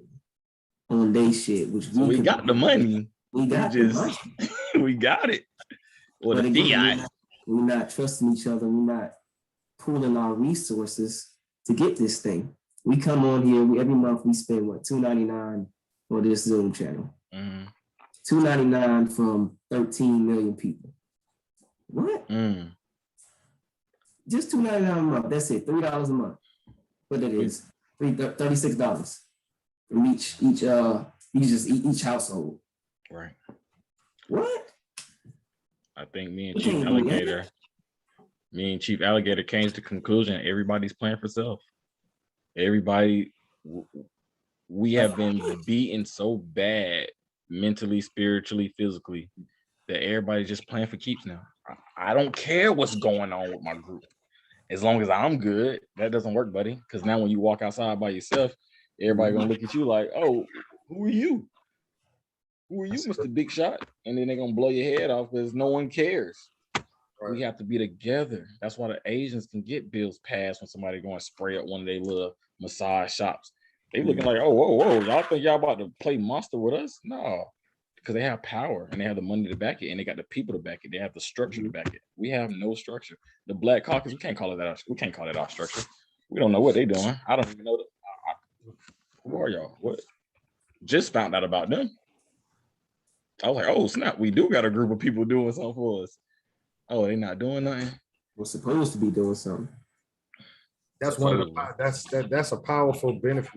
on they shit, which we got the money. We got the money. We got it. Or the fiat. We're not trusting each other. We're not pooling our resources to get this thing. We come on here every month. We spend $2.99 on this Zoom channel. $2.99 from 13 million people. What? Just $2.99 a month. That's it. $3 a month. What it is, $36 from each household. Right. What? I think me and Chief Alligator came to the conclusion everybody's playing for self. Everybody, we have been beaten so bad mentally, spiritually, physically that everybody's just playing for keeps now. I don't care what's going on with my group. As long as I'm good. That doesn't work, buddy. Because now when you walk outside by yourself, everybody gonna look at you like, oh, who are you? Who are you, Mr. Big Shot? And then they're gonna blow your head off because no one cares. Right. We have to be together. That's why the Asians can get bills passed when somebody going to spray up one of their little massage shops. They looking like, oh, whoa, y'all think y'all about to play monster with us? No. because they have power and they have the money to back it and they got the people to back it. They have the structure to back it. We have no structure. The Black Caucus, we can't call it that. We can't call it our structure. We don't know what they're doing. I don't even know. Who are y'all? What? Just found out about them. I was like, oh snap, we do got a group of people doing something for us. Oh, they not doing nothing. We're supposed to be doing something. That's one of the that's a powerful benefit.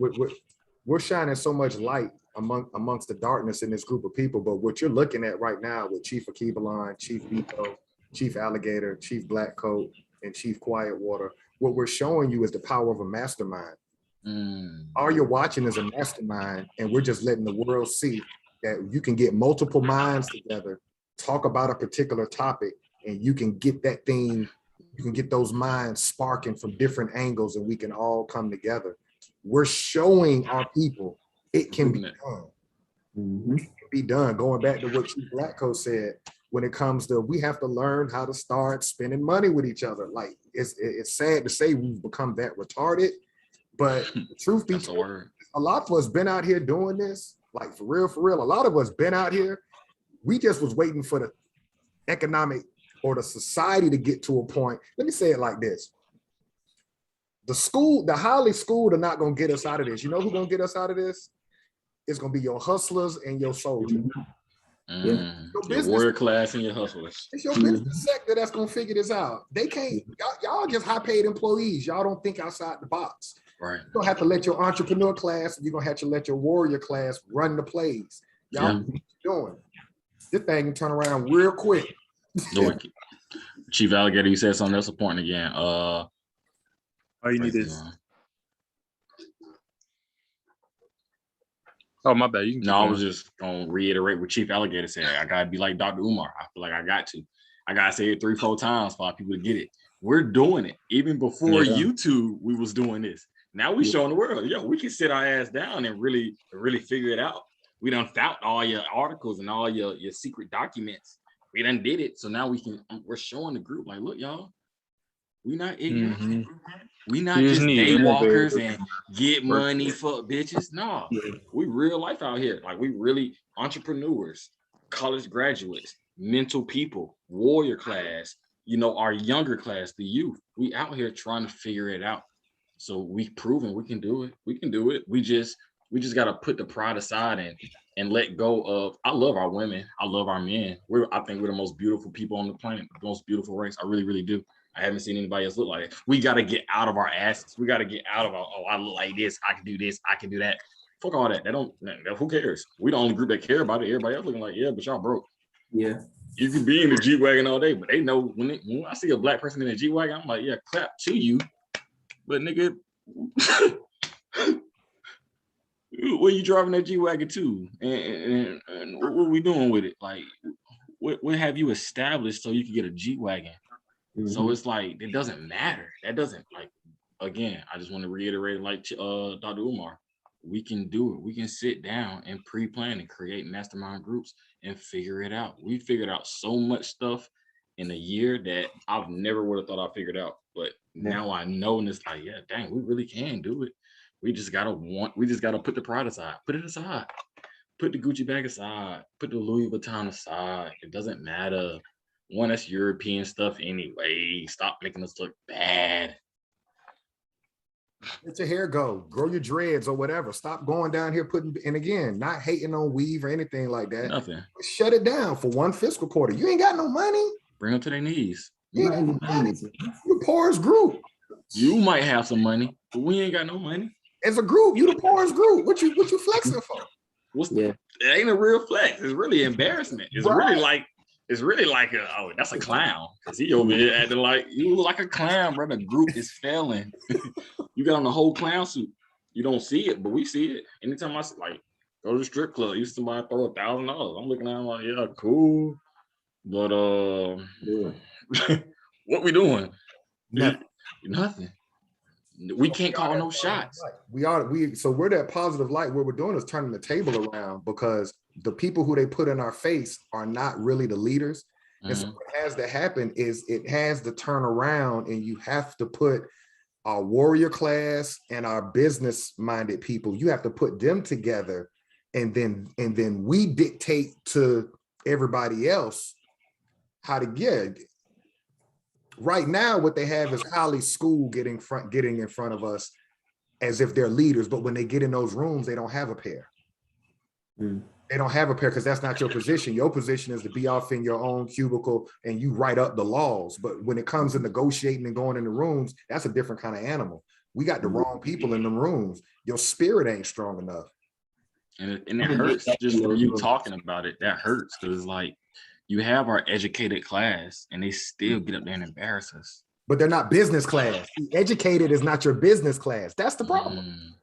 We're shining so much light amongst the darkness in this group of people. But what you're looking at right now with Chief Akibalon, Chief Vito, Chief Alligator, Chief Black Coat, and Chief Quiet Water, what we're showing you is the power of a mastermind. All you're watching is a mastermind, and we're just letting the world see that you can get multiple minds together, talk about a particular topic, and you can get that thing, you can get those minds sparking from different angles, and we can all come together. We're showing our people it can be done. It can be done. Going back to what Chief Blackco said, when it comes to, we have to learn how to start spending money with each other. Like, it's sad to say we've become that retarded, but the truth be told, a lot of us been out here doing this, like for real, a lot of us been out here. We just was waiting for the economic or the society to get to a point. Let me say it like this. The highly schooled are not gonna get us out of this. You know who's gonna get us out of this? It's gonna be your hustlers and your soldiers. Your warrior class and your hustlers. It's your business sector that's gonna figure this out. They can't, y'all just high-paid employees. Y'all don't think outside the box. Right. You're gonna have to let your entrepreneur class, you're gonna have to let your warrior class run the plays. Y'all doing. This thing can turn around real quick. Chief Alligator, you said something else important again. All you need is. Oh, my bad. You can I was just gonna reiterate what Chief Alligator said. I gotta be like Dr. Umar. I feel like I got to. I gotta say it 3-4 times for people to get it. We're doing it. Even before YouTube, we was doing this. Now we showing the world, yo, we can sit our ass down and really figure it out. We done found all your articles and all your secret documents. We done did it. So now we're showing the group, like, look, y'all, we not ignorant. We not just daywalkers and get money for bitches. No, we real life out here. Like, we really entrepreneurs, college graduates, mental people, warrior class, our younger class, the youth. We out here trying to figure it out. So we've proven we can do it. We can do it. We just got to put the pride aside and let go of. I love our women. I love our men. I think we're the most beautiful people on the planet, the most beautiful race. I really, really do. I haven't seen anybody else look like it. We got to get out of our asses. We got to get out of our, I look like this. I can do this. I can do that. Fuck all that. Who cares? We the only group that care about it. Everybody else looking like, yeah, but y'all broke. Yeah. You can be in the G-Wagon all day, but they know when I see a black person in a G-Wagon, I'm like, yeah, clap to you. But nigga, where you driving that G-Wagon to? And what we doing with it? Like, what have you established so you can get a G-Wagon? So it's like, it doesn't matter. That doesn't, like, again, I just want to reiterate, like Dr. Umar, we can do it. We can sit down and pre-plan and create mastermind groups and figure it out. We figured out so much stuff in a year that I've never would have thought I figured out. But now I know, and it's like, yeah, dang, we really can do it. We just gotta put the pride aside, put it aside, put the Gucci bag aside, put the Louis Vuitton aside. It doesn't matter. One, that's European stuff anyway. Stop making us look bad. Let your hair go, grow your dreads or whatever. Stop going down here and again, not hating on weave or anything like that. Nothing. Shut it down for one fiscal quarter. You ain't got no money. Bring them to their knees. You ain't got no money. You're the poorest group. You might have some money, but we ain't got no money. As a group, you the poorest group. What you flexing for? It ain't a real flex. It's really embarrassment. It's really like that's a clown. Cause he over here acting like you look like a clown, bro. The group is failing. You got on the whole clown suit. You don't see it, but we see it. Anytime I go to the strip club, you see somebody throw $1,000. I'm looking at them like, yeah, cool. But what we doing? Nothing. We can't call no shots. So we're that positive light. What we're doing is turning the table around, because the people who they put in our face are not really the leaders. And so what has to happen is it has to turn around, and you have to put our warrior class and our business minded people, you have to put them together and then we dictate to everybody else how to get. Right now, what they have is highly school getting in front of us as if they're leaders, but when they get in those rooms, they don't have a pair. They don't have a pair because that's not your position. Your position is to be off in your own cubicle and you write up the laws. But when it comes to negotiating and going in the rooms, that's a different kind of animal. We got the wrong people in the rooms. Your spirit ain't strong enough. And it hurts just for you talking about it. That hurts because like you have our educated class and they still get up there and embarrass us. But they're not business class. Educated is not your business class. That's the problem.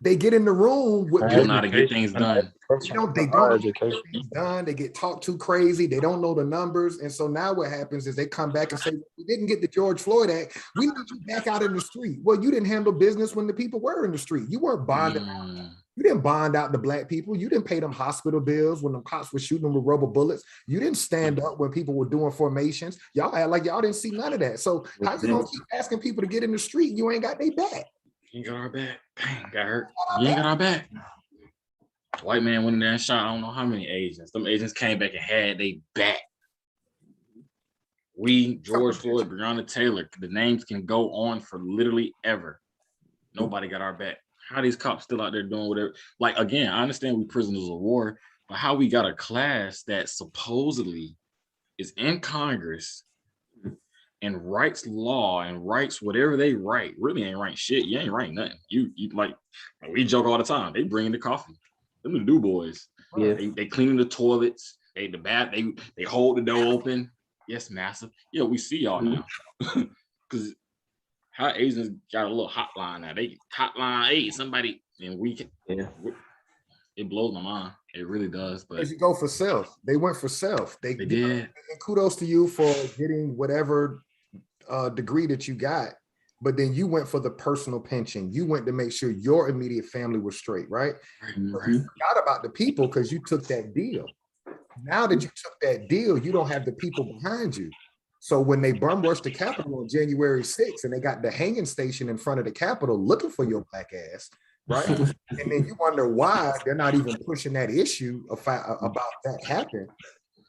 They get in the room with they don't know how to get things done. They don't get things done. They get talked too crazy. They don't know the numbers. And so now what happens is they come back and say, we didn't get the George Floyd Act. We need you back out in the street. Well, you didn't handle business when the people were in the street. You weren't bonding. You didn't bond out the black people. You didn't pay them hospital bills when the cops were shooting them with rubber bullets. You didn't stand up when people were doing formations. Y'all act like y'all didn't see none of that. So how you gonna keep asking people to get in the street? You ain't got their back. You ain't got our back. Dang, got hurt. You ain't got our back. White man went in there and shot I don't know how many Asians. Them Asians came back and had they back. We, George Floyd, Breonna Taylor, the names can go on for literally ever. Nobody got our back. How these cops still out there doing whatever? Like, again, I understand we prisoners of war, but how we got a class that supposedly is in Congress and writes law and writes whatever they write, really ain't writing shit. You ain't writing nothing. You like we joke all the time. They bring in the coffee. Them the do boys. Yeah. They cleaning the toilets. They hold the door open. Yes, massive. Yeah, we see y'all now. Because how Asians got a little hotline now. They hotline, hey, somebody, and we can. Yeah. It blows my mind. It really does. But you go for self. They went for self. They did. And kudos to you for getting whatever degree that you got. But then you went for the personal pension. You went to make sure your immediate family was straight, right? You forgot about the people because you took that deal. Now that you took that deal, you don't have the people behind you. So when they bum rushed the Capitol on January 6th and they got the hanging station in front of the Capitol looking for your black ass, right? And then you wonder why they're not even pushing that issue about that happened.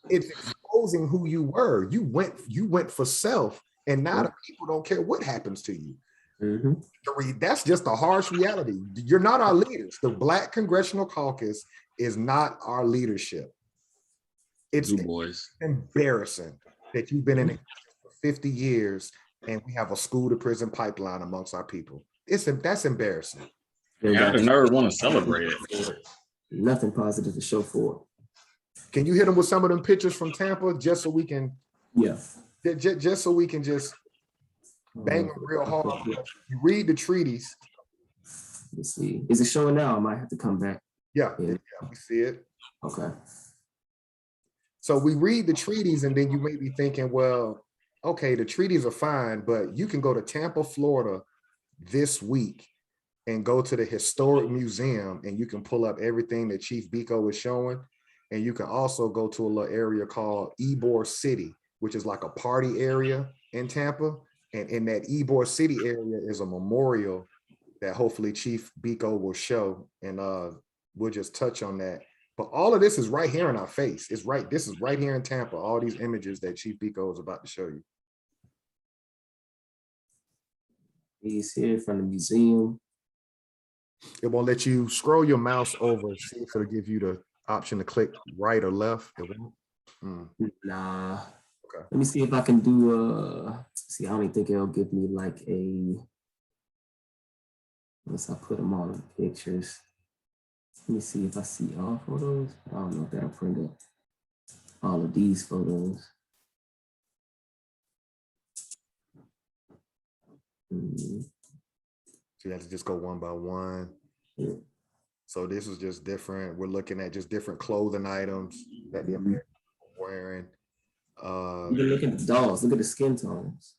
It's exposing who you were. You went for self, and now the people don't care what happens to you. That's just a harsh reality. You're not our leaders. The Black Congressional Caucus is not our leadership. It's embarrassing that you've been in it for 50 years and we have a school to prison pipeline amongst our people. That's embarrassing. Yeah, I never want to celebrate it. Nothing positive to show for it. Can you hit them with some of them pictures from Tampa just so we can? Yeah. Just so we can just bang them real hard. You read the treaties. Let's see. Is it showing now? I might have to come back. Yeah, we see it. Okay. So we read the treaties and then you may be thinking, well, okay, the treaties are fine, but you can go to Tampa, Florida this week and go to the historic museum and you can pull up everything that Chief Biko is showing. And you can also go to a little area called Ybor City, which is like a party area in Tampa. And in that Ybor City area is a memorial that hopefully Chief Biko will show. And we'll just touch on that. But all of this is right here in our face. This is right here in Tampa, all these images that Chief Biko is about to show you. He's here from the museum. It won't let you scroll your mouse over and see if it'll give you the option to click right or left. It won't. Nah. Okay. Let me see if I can do see, I don't even think it'll give me like unless I put them all in pictures. Let me see if I see all photos. I don't know if that'll print up all of these photos. So you have to just go one by one. Yeah. So this is just different. We're looking at just different clothing items that the Americans are wearing. You look at the dolls, look at the skin tones.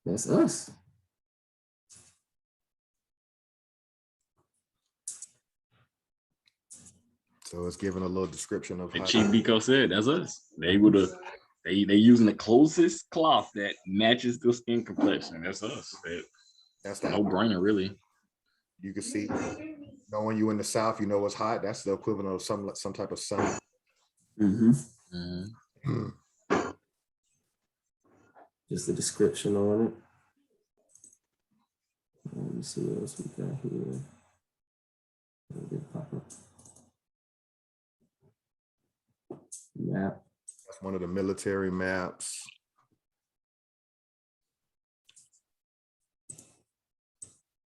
That's us. So it's giving a little description of how Chief Biko said, that's us. They using the closest cloth that matches the skin complexion. That's us. That's the no-brainer, really. You can see Knowing you in the South, you know it's hot. That's the equivalent of some type of sun. Just the description on it. Let me see what else we got here. Pop up. Map. That's one of the military maps.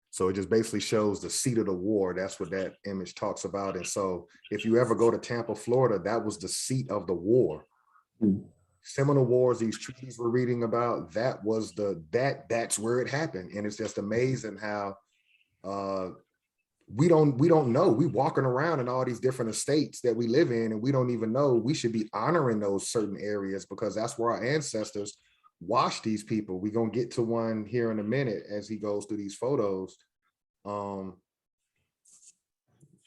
So it just basically shows the seat of the war. That's what that image talks about. And so if you ever go to Tampa, Florida, that was the seat of the war. Seminole Wars, these treaties we're reading about, that was that's where it happened. And it's just amazing how we don't know. We walking around in all these different estates that we live in, and we don't even know. We should be honoring those certain areas because that's where our ancestors washed these people. We're gonna get to one here in a minute as he goes through these photos.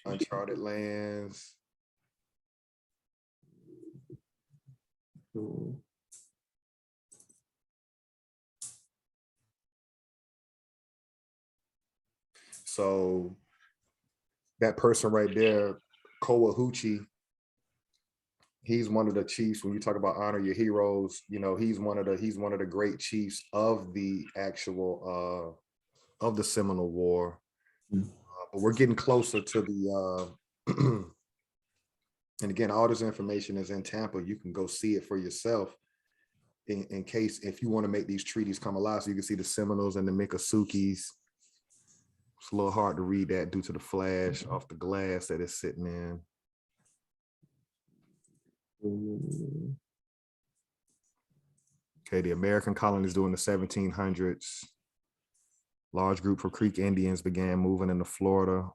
Uncharted lands. So that person right there, Kowahuchi, he's one of the chiefs. When you talk about honor your heroes, you know, he's one of the great chiefs of the actual of the Seminole War. But we're getting closer to the and again, all this information is in Tampa. You can go see it for yourself in case if you want to make these treaties come alive. So you can see the Seminoles and the Miccosukis. It's a little hard to read that due to the flash off the glass that it's sitting in. Okay, the American colonies during the 1700s. Large group of Creek Indians began moving into Florida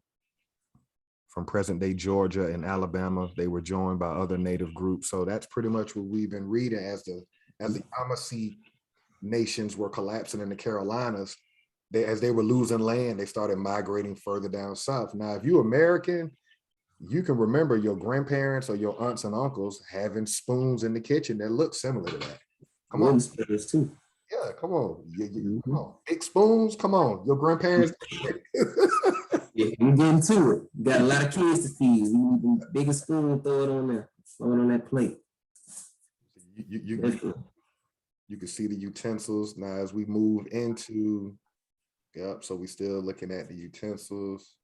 from present-day Georgia and Alabama. They were joined by other native groups. So that's pretty much what we've been reading as the Yamasee nations were collapsing in the Carolinas. As they were losing land, they started migrating further down south. Now, if you're American, you can remember your grandparents or your aunts and uncles having spoons in the kitchen that look similar to that. Come on. Too. Yeah, come on. Come on. Big spoons, come on. Your grandparents. Yeah, we're getting to it. You got a lot of kids to feed. We need the biggest spoon, throw it on there, throw it on that plate. You can see the utensils. Now, as we move into, yep, so we still looking at the utensils,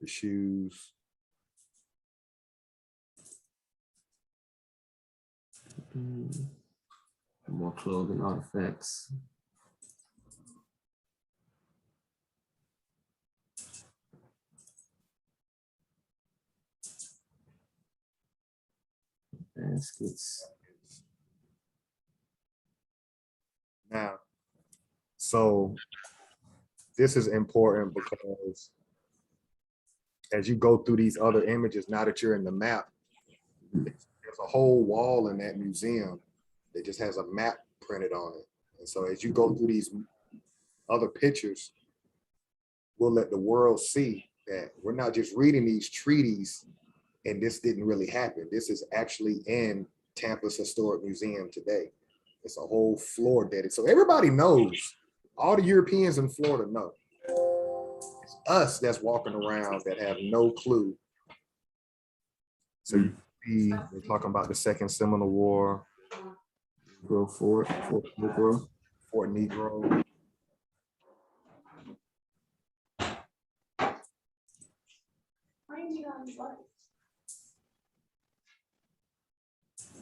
the shoes. More clothing artifacts. Baskets. Now, so this is important because as you go through these other images, now that you're in the map, there's a whole wall in that museum that just has a map printed on it. And so as you go through these other pictures, we'll let the world see that we're not just reading these treaties and this didn't really happen. This is actually in Tampa's Historic Museum today. It's a whole floor dedicated. So everybody knows, all the Europeans in Florida know. It's us that's walking around that have no clue. So you see, we're talking about the Second Seminole War. Fort Negro. Fort Negro.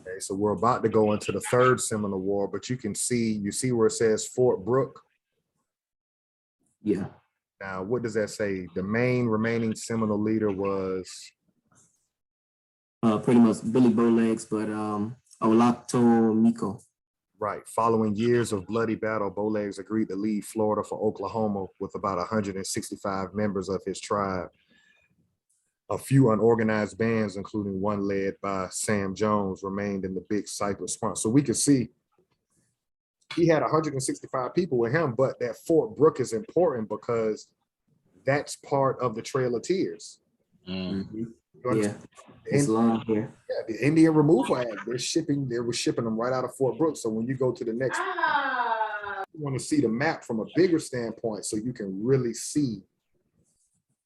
Okay, so we're about to go into the Third Seminole War, but you see where it says Fort Brooke? Yeah. Now, what does that say? The main remaining Seminole leader was? Pretty much Billy Bowlegs, but Olakto Miko. Right. Following years of bloody battle, Bowlegs agreed to leave Florida for Oklahoma with about 165 members of his tribe. A few unorganized bands, including one led by Sam Jones, remained in the Big Cypress Swamp. So we can see he had 165 people with him, but that Fort Brooke is important because that's part of the Trail of Tears. Mm-hmm. Yeah, it's long here. Yeah, the Indian Removal Act, they were shipping them right out of Fort Brooke. So when you go to the next, want to see the map from a bigger standpoint so you can really see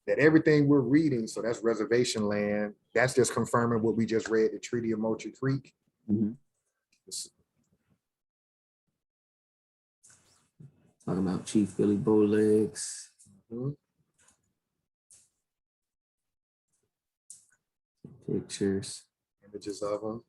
that everything we're reading, so that's reservation land, that's just confirming what we just read, the Treaty of Moultrie Creek. Mhm. Talking about Chief Billy Bowlegs. Mhm. Pictures. Images of them.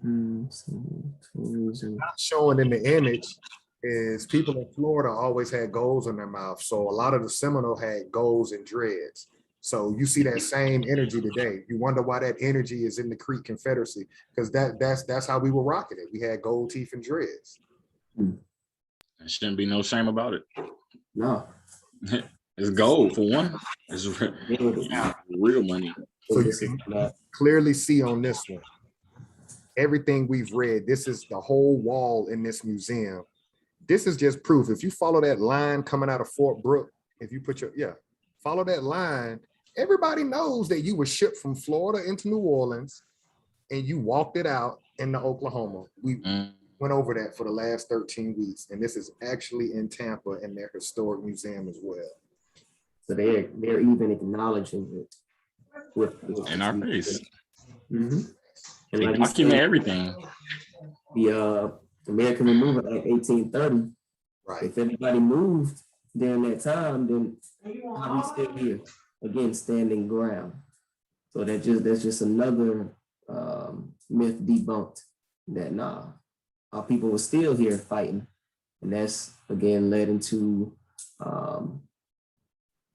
Not showing in the image is people in Florida always had golds in their mouth. So a lot of the Seminole had golds and dreads. So you see that same energy today. You wonder why that energy is in the Creek Confederacy, because that's how we were rocking it. We had gold teeth and dreads. There shouldn't be no shame about it. No. It's gold for one. It's real money. So you can clearly see on this one, everything we've read, this is the whole wall in this museum. This is just proof. If you follow that line coming out of Fort Brooke, if you put follow that line, everybody knows that you were shipped from Florida into New Orleans and you walked it out into Oklahoma. We went over that for the last 13 weeks. And this is actually in Tampa in their historic museum as well. So they're even acknowledging it with in our face. Mm-hmm. And They like document said, everything. the American Removal Act 1830. Right. If everybody moved during that time, then how we still here? Again, standing ground. So that's just another myth debunked, that our people were still here fighting. And that's again led into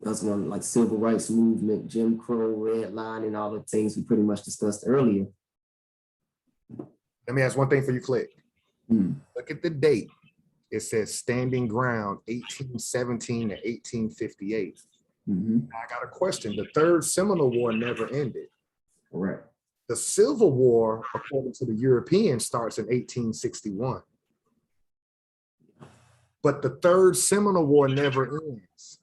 that's one like civil rights movement, Jim Crow, red line, and all the things we pretty much discussed earlier. Let me ask one thing for you, Click. Look at the date. It says standing ground 1817 to 1858. I got a question. The Third Seminole War never ended. Correct. The Civil War, according to the Europeans, starts in 1861. But the Third Seminole War never ends.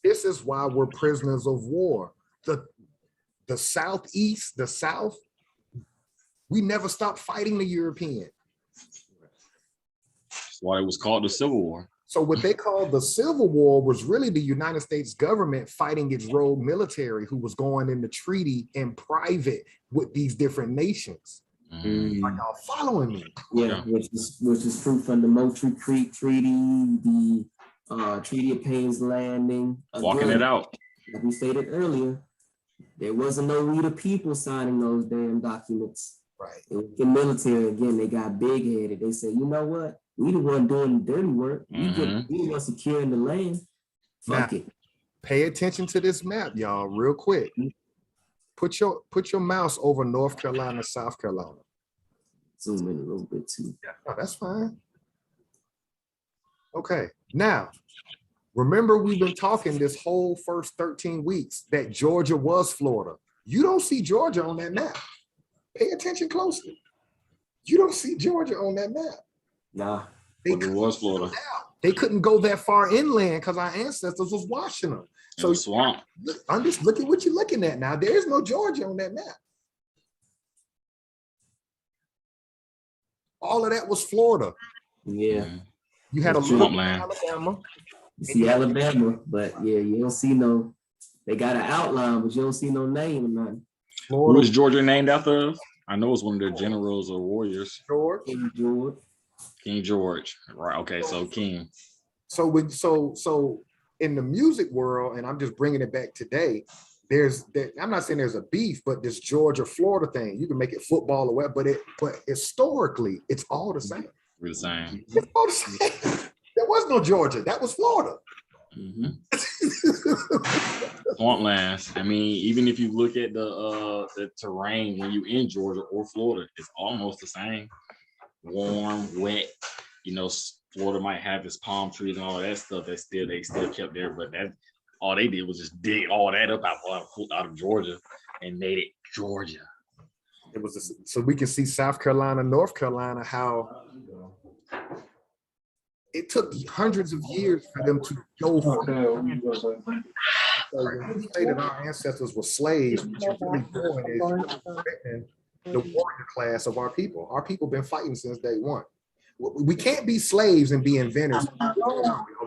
This is why we're prisoners of war. The Southeast, the South, we never stopped fighting the European. That's why it was called the Civil War. So what they called the Civil War was really the United States government fighting its rogue military who was going into treaty in private with these different nations. Are y'all following me? Yeah, which is proof from the Moultrie Creek Treaty, the Treaty of Payne's Landing. Walking it out. Like we stated earlier, there wasn't no we the people signing those damn documents. Right. It was the military, again, they got big-headed. They said, you know what? We the one doing the dirty work. We the one securing the land. Fuck it. Pay attention to this map, y'all, real quick. Put your mouse over North Carolina, South Carolina. Zoom in a little bit too. Oh, that's fine. Okay, now, remember we've been talking this whole first 13 weeks that Georgia was Florida. You don't see Georgia on that map. Pay attention closely. You don't see Georgia on that map. Nah. It was Florida. They couldn't go that far inland because our ancestors was washing them. So swamp. I'm just looking what you're looking at now. There's no Georgia on that map. All of that was Florida. Yeah. You had a swamp little land. Alabama. You see Alabama, but yeah, you don't see no, they got an outline, but you don't see no name or nothing. Who was Georgia named after? I know it's one of their generals or warriors. George. King George. King George. Right. Okay. So King. So in the music world, and I'm just bringing it back today, I'm not saying there's a beef, but this Georgia Florida thing, you can make it football or whatever, but historically, it's all the same. We're the same. It's all the same. There was no Georgia. That was Florida. Swamplands. I mean, even if you look at the terrain when you in Georgia or Florida, it's almost the same. Warm, wet. You know, Florida might have its palm trees and all that stuff. They still kept there, but that all they did was just dig all that up out of Georgia and made it Georgia. It was so we can see South Carolina, North Carolina, how it took hundreds of years for them to go from. So when we say that our ancestors were slaves, what you're really doing is the warrior class of our people. Our people been fighting since day one. We can't be slaves and be inventors. Are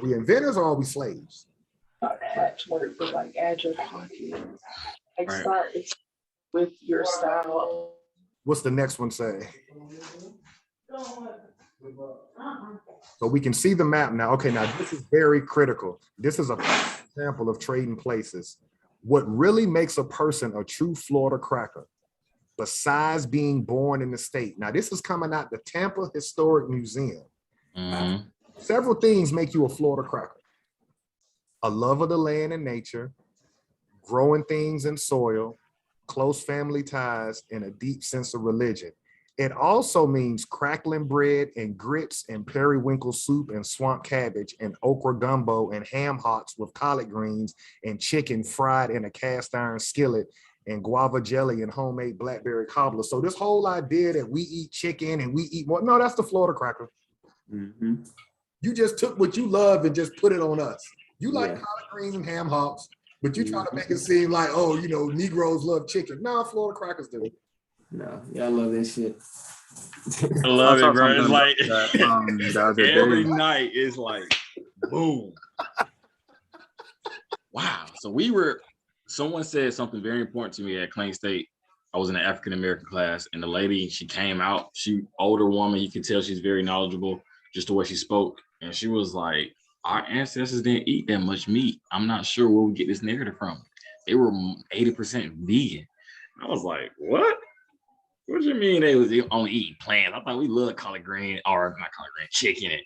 we inventors or are we slaves? Patchwork, but like add your pocket. Like start with your style. What's the next one say? So we can see the map now. Okay, now this is very critical. This is a example of trading places. What really makes a person a true Florida cracker, besides being born in the state. Now this is coming out the Tampa Historic Museum. Several things make you a Florida cracker. A love of the land and nature, growing things in soil, close family ties, and a deep sense of religion. It also means crackling bread and grits and periwinkle soup and swamp cabbage and okra gumbo and ham hocks with collard greens and chicken fried in a cast iron skillet and guava jelly and homemade blackberry cobbler. So this whole idea that we eat chicken and we eat more, no, that's the Florida cracker. You just took what you love and just put it on us. You like collard greens and ham hocks, but you try to make it seem like, oh, you know, Negroes love chicken. No, Florida crackers do. No, y'all love that shit. I love it, bro. It's like that every night is like, boom. Wow. So someone said something very important to me at Plain State. I was in an African-American class, and the lady, she came out, older woman, you can tell she's very knowledgeable, just the way she spoke. And she was like, our ancestors didn't eat that much meat. I'm not sure where we get this narrative from. They were 80% vegan. I was like, what? What do you mean they only eating plants? I thought we loved collard green, or not collard green, chicken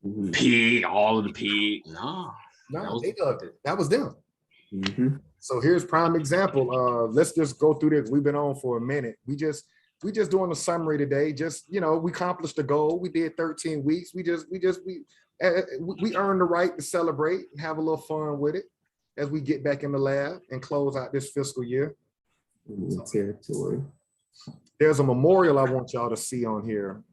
and pig, all of the pig. No, they loved it. That was them. So here's prime example. Let's just go through this. We've been on for a minute. We just doing a summary today. Just, you know, we accomplished the goal. We did 13 weeks. We earned the right to celebrate and have a little fun with it as we get back in the lab and close out this fiscal year. Territory. There's a memorial I want y'all to see on here.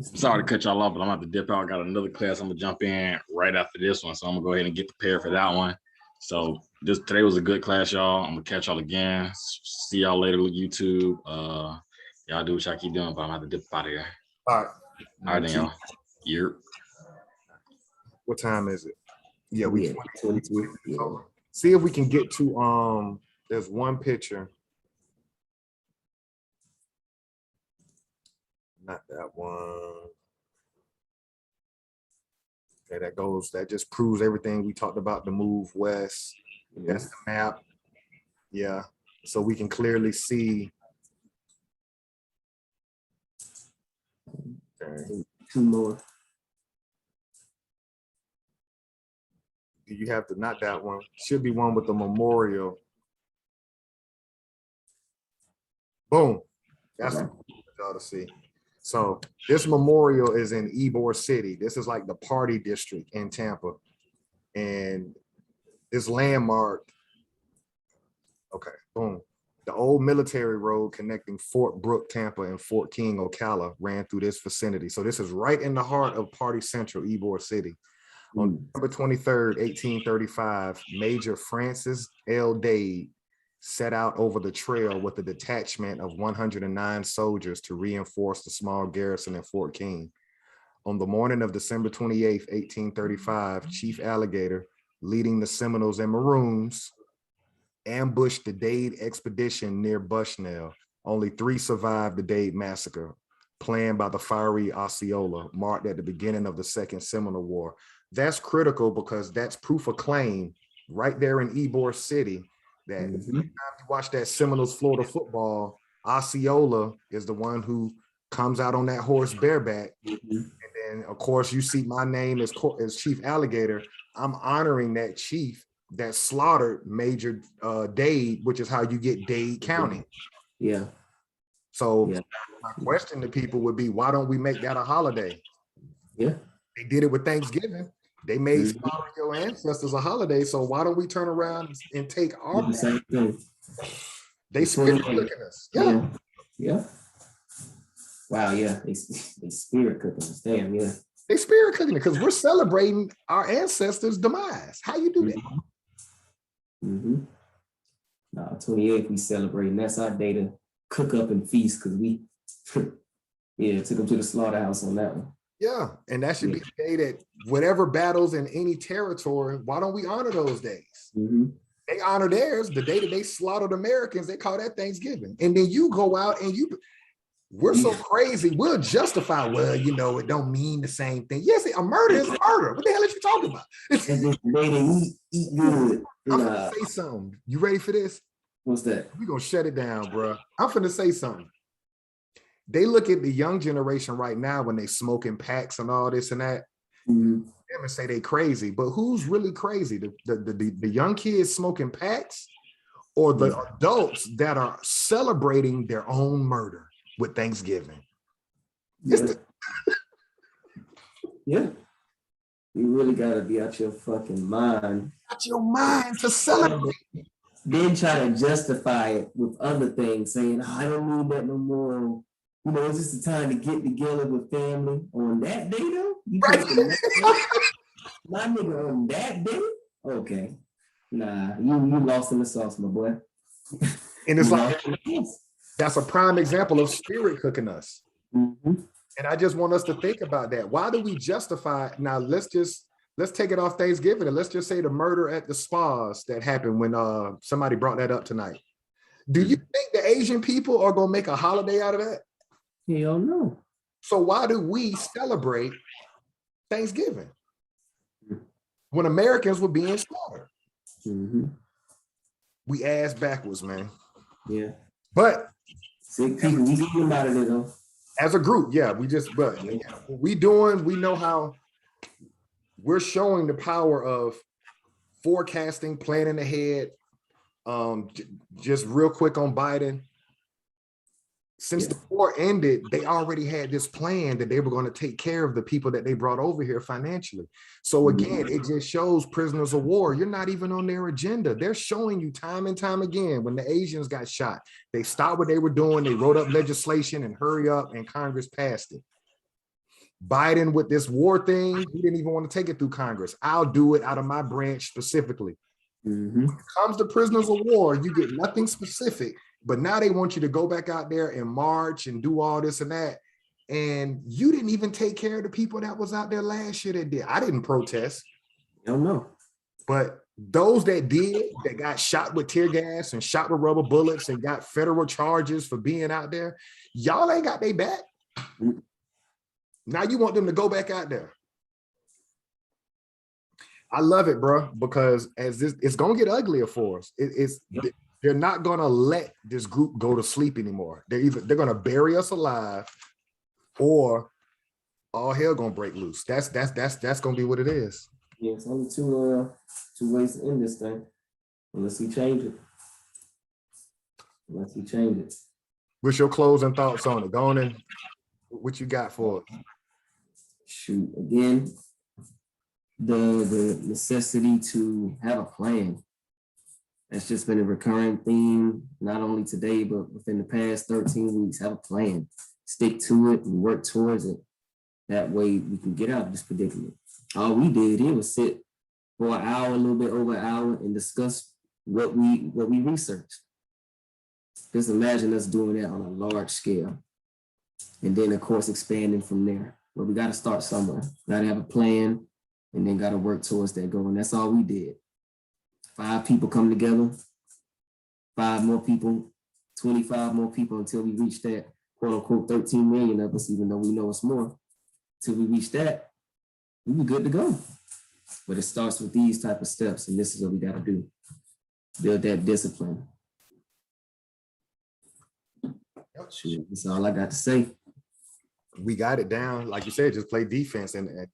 Sorry to cut y'all off, but I'm about to dip out. I got another class I'm gonna jump in right after this one, so I'm gonna go ahead and get prepared for that one. So today was a good class, y'all. I'm gonna catch y'all again. See y'all later with YouTube. Y'all do what y'all keep doing, but I'm gonna have to dip out of here. All right, then, y'all. Yep. What time is it? Yeah, we 22. So see if we can get to there's one picture. Not that one. Okay, that just proves everything we talked about, the move west. That's the map. Yeah, so we can clearly see. Okay. Two more. Do you have not that one? Should be one with the memorial. Boom. That's what y'all to see. So this memorial is in Ybor City. This is like the party district in Tampa. And this landmark, okay, boom. The old military road connecting Fort Brooke, Tampa and Fort King, Ocala ran through this vicinity. So this is right in the heart of Party Central, Ybor City. On November 23rd, 1835, Major Francis L. Dade set out over the trail with a detachment of 109 soldiers to reinforce the small garrison at Fort King. On the morning of December 28th, 1835, Chief Alligator, leading the Seminoles and Maroons, ambushed the Dade expedition near Bushnell. Only 3 survived the Dade massacre, planned by the fiery Osceola, marked at the beginning of the Second Seminole War. That's critical because that's proof of claim right there in Ybor City. That if you watch that Seminoles Florida football, Osceola is the one who comes out on that horse bareback. And then, of course, you see my name as Chief Alligator. I'm honoring that chief that slaughtered Major Dade, which is how you get Dade County. Yeah. So my question to people would be, why don't we make that a holiday? Yeah. They did it with Thanksgiving. They made slaughtering your ancestors a holiday. So why don't we turn around and take our same thing? They spirit cooking us. Yeah. Yeah. Wow, yeah. They spirit cooking us. Damn, yeah. They spirit cooking it because we're celebrating our ancestors' demise. How you do that? No, 28th we celebrating. That's our day to cook up and feast because we Yeah, took them to the slaughterhouse on that one. Yeah, and that should be the day that whatever battles in any territory, why don't we honor those days? Mm-hmm. They honor theirs. The day that they slaughtered Americans, they call that Thanksgiving. And then you go out and we're so crazy, we'll justify, well, you know, it don't mean the same thing. Yes, a murder is a murder. What the hell is you talking about? And this day they eat good. I'm gonna say something. You ready for this? What's that? We're gonna shut it down, bro. I'm finna say something. They look at the young generation right now when they smoking packs and all this and that. Mm-hmm. And say they crazy, but who's really crazy? The young kids smoking packs, or the adults that are celebrating their own murder with Thanksgiving? Yeah. Yeah. You really gotta be out your fucking mind. Out your mind to celebrate. Then try to justify it with other things, saying, oh, I don't need that no more. You know, it's just a time to get together with family on that day, though. You Right. My nigga on that day? Okay. Nah, you lost in the sauce, my boy. And it's like, that's a prime example of spirit cooking us. Mm-hmm. And I just want us to think about that. Why do we justify? Now, let's take it off Thanksgiving and let's just say the murder at the spas that happened when somebody brought that up tonight. Do you think the Asian people are going to make a holiday out of that? Hell no. So why do we celebrate Thanksgiving when Americans were being slaughtered? Mm-hmm. We ass backwards, man. Yeah. But sick people, we get about it though. As a group, yeah, we know how we're showing the power of forecasting, planning ahead. Just real quick on Biden. Since the war ended, they already had this plan that they were going to take care of the people that they brought over here financially. So again, it just shows prisoners of war. You're not even on their agenda. They're showing you time and time again when the Asians got shot. They stopped what they were doing. They wrote up legislation and hurry up, and Congress passed it. Biden with this war thing, he didn't even want to take it through Congress. I'll do it out of my branch specifically. Mm-hmm. When it comes to prisoners of war, you get nothing specific. But now they want you to go back out there and march and do all this and that. And you didn't even take care of the people that was out there last year that did. I didn't protest. I don't know. But those that did, that got shot with tear gas and shot with rubber bullets and got federal charges for being out there, y'all ain't got their back. Now you want them to go back out there. I love it, bro, because it's going to get uglier for us. They're not going to let this group go to sleep anymore. They're going to bury us alive, or all hell going to break loose. That's going to be what it is. Yeah, it's only two ways to end this thing, unless we change it. What's your closing thoughts on it? Go on in. What you got for it? Shoot, again, the necessity to have a plan. That's just been a recurring theme, not only today, but within the past 13 weeks. Have a plan, stick to it and work towards it. That way we can get out of this predicament. All we did here was sit for an hour, a little bit over an hour, and discuss what we researched. Just imagine us doing that on a large scale. And then, of course, expanding from there. But we got to start somewhere. Got to have a plan, and then got to work towards that goal. And that's all we did. 5 people come together, 5 more people, 25 more people until we reach that quote unquote 13 million of us, even though we know it's more. Till we reach that, we be good to go. But it starts with these type of steps, and this is what we got to do. Build that discipline. Shoot, that's all I got to say. We got it down. Like you said, just play defense, and